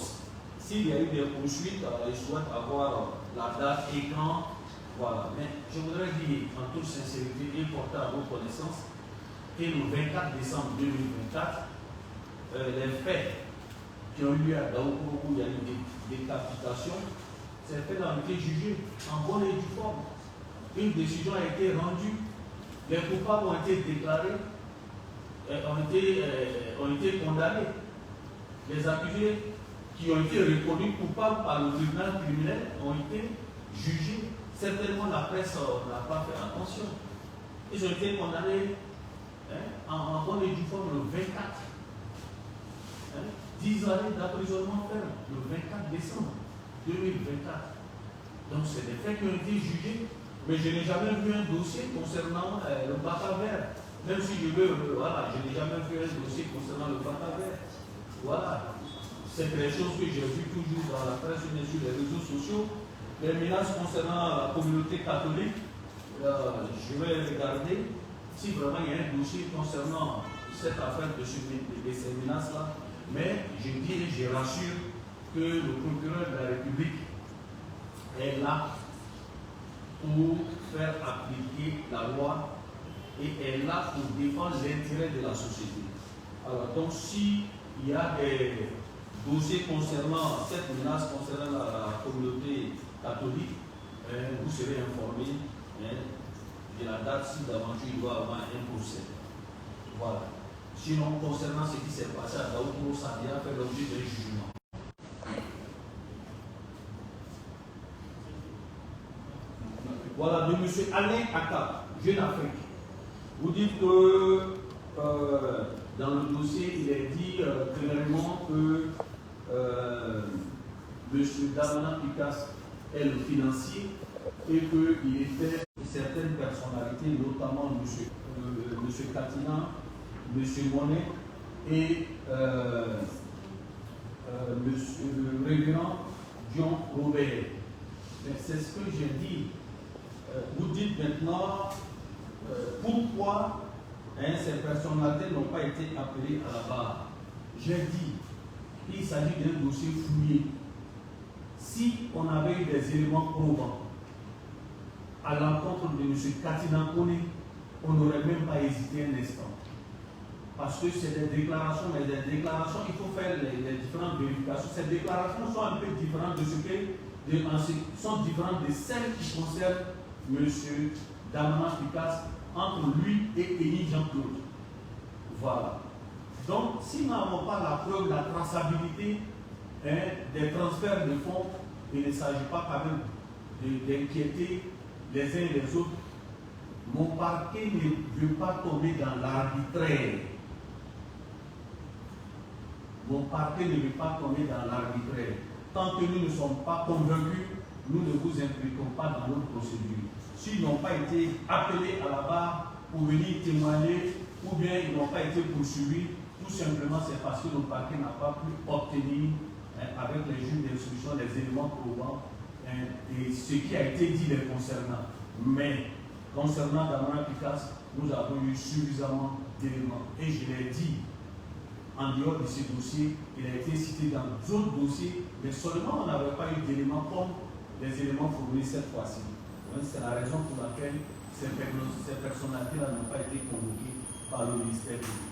s'il y a eu des poursuites, ils souhaitent avoir la date et quand. Voilà, mais je voudrais dire en toute sincérité et porter à vos connaissances que le 24 décembre 2024, les faits qui ont eu lieu à Daouko où il y a eu des décapitations, ces faits ont été jugés en bonne et due forme. Une décision a été rendue, les coupables ont été déclarés, ont été condamnés. Les accusés qui ont été reconnus coupables par le tribunal criminel ont été jugés. Certainement la presse n'a pas fait attention. Ils ont été condamnés en bonne et due forme le 24. 10 années d'emprisonnement ferme le 24 décembre 2024. Donc c'est des faits qui ont été jugés, mais je n'ai jamais vu un dossier concernant le Bacavert. Même si je veux, voilà, je n'ai jamais vu un dossier concernant le Bacavert. Voilà. C'est des choses que j'ai vues toujours dans la presse et sur les réseaux sociaux. Les menaces concernant la communauté catholique, je vais regarder si vraiment il y a un dossier concernant cette affaire de ces menaces-là. Mais je dis et je rassure que le procureur de la République est là pour faire appliquer la loi et est là pour défendre l'intérêt de la société. Alors donc s'il y a des dossiers concernant cette menace concernant la communauté catholique, vous serez informés de la date si d'aventure il doit avoir un procès. Voilà. Sinon, concernant ce qui s'est passé à Daouko, ça a déjà fait l'objet d'un jugement. Voilà, de M. Alain Akka, Jeune Afrique. Vous dites que dans le dossier, il est dit clairement que M. Damana Picasse est le financier et qu'il était certaines personnalités, notamment M. Katina, M. Monet et le révérend Dion Robert. C'est ce que j'ai dit. Vous dites maintenant pourquoi ces personnalités n'ont pas été appelées à la barre. J'ai dit qu'il s'agit d'un dossier fouillé. Si on avait eu des éléments probants à l'encontre de M. Katina Kone, on n'aurait même pas hésité un instant. Parce que c'est des déclarations, mais des déclarations, il faut faire les différentes vérifications. Ces déclarations sont un peu différentes de celles qui concernent M. Damana Picasse entre lui et Élie Jean-Claude. Voilà. Donc, si nous n'avons pas la preuve de la traçabilité des transferts de fonds, il ne s'agit pas quand même d'inquiéter les uns et les autres. Mon parquet ne veut pas tomber dans l'arbitraire. Mon parquet ne veut pas tomber dans l'arbitraire. Tant que nous ne sommes pas convaincus, nous ne vous impliquons pas dans notre procédure. S'ils n'ont pas été appelés à la barre pour venir témoigner, ou bien ils n'ont pas été poursuivis, tout simplement c'est parce que le parquet n'a pas pu obtenir avec les juges d'instruction les éléments probants et ce qui a été dit les concernant. Mais concernant Damana Picasse, nous avons eu suffisamment d'éléments. Et je l'ai dit, en dehors de ce dossier, il a été cité dans d'autres dossiers, mais seulement on n'avait pas eu d'éléments comme les éléments fournis cette fois-ci. C'est la raison pour laquelle ces personnalités-là n'ont pas été convoquées par le ministère public.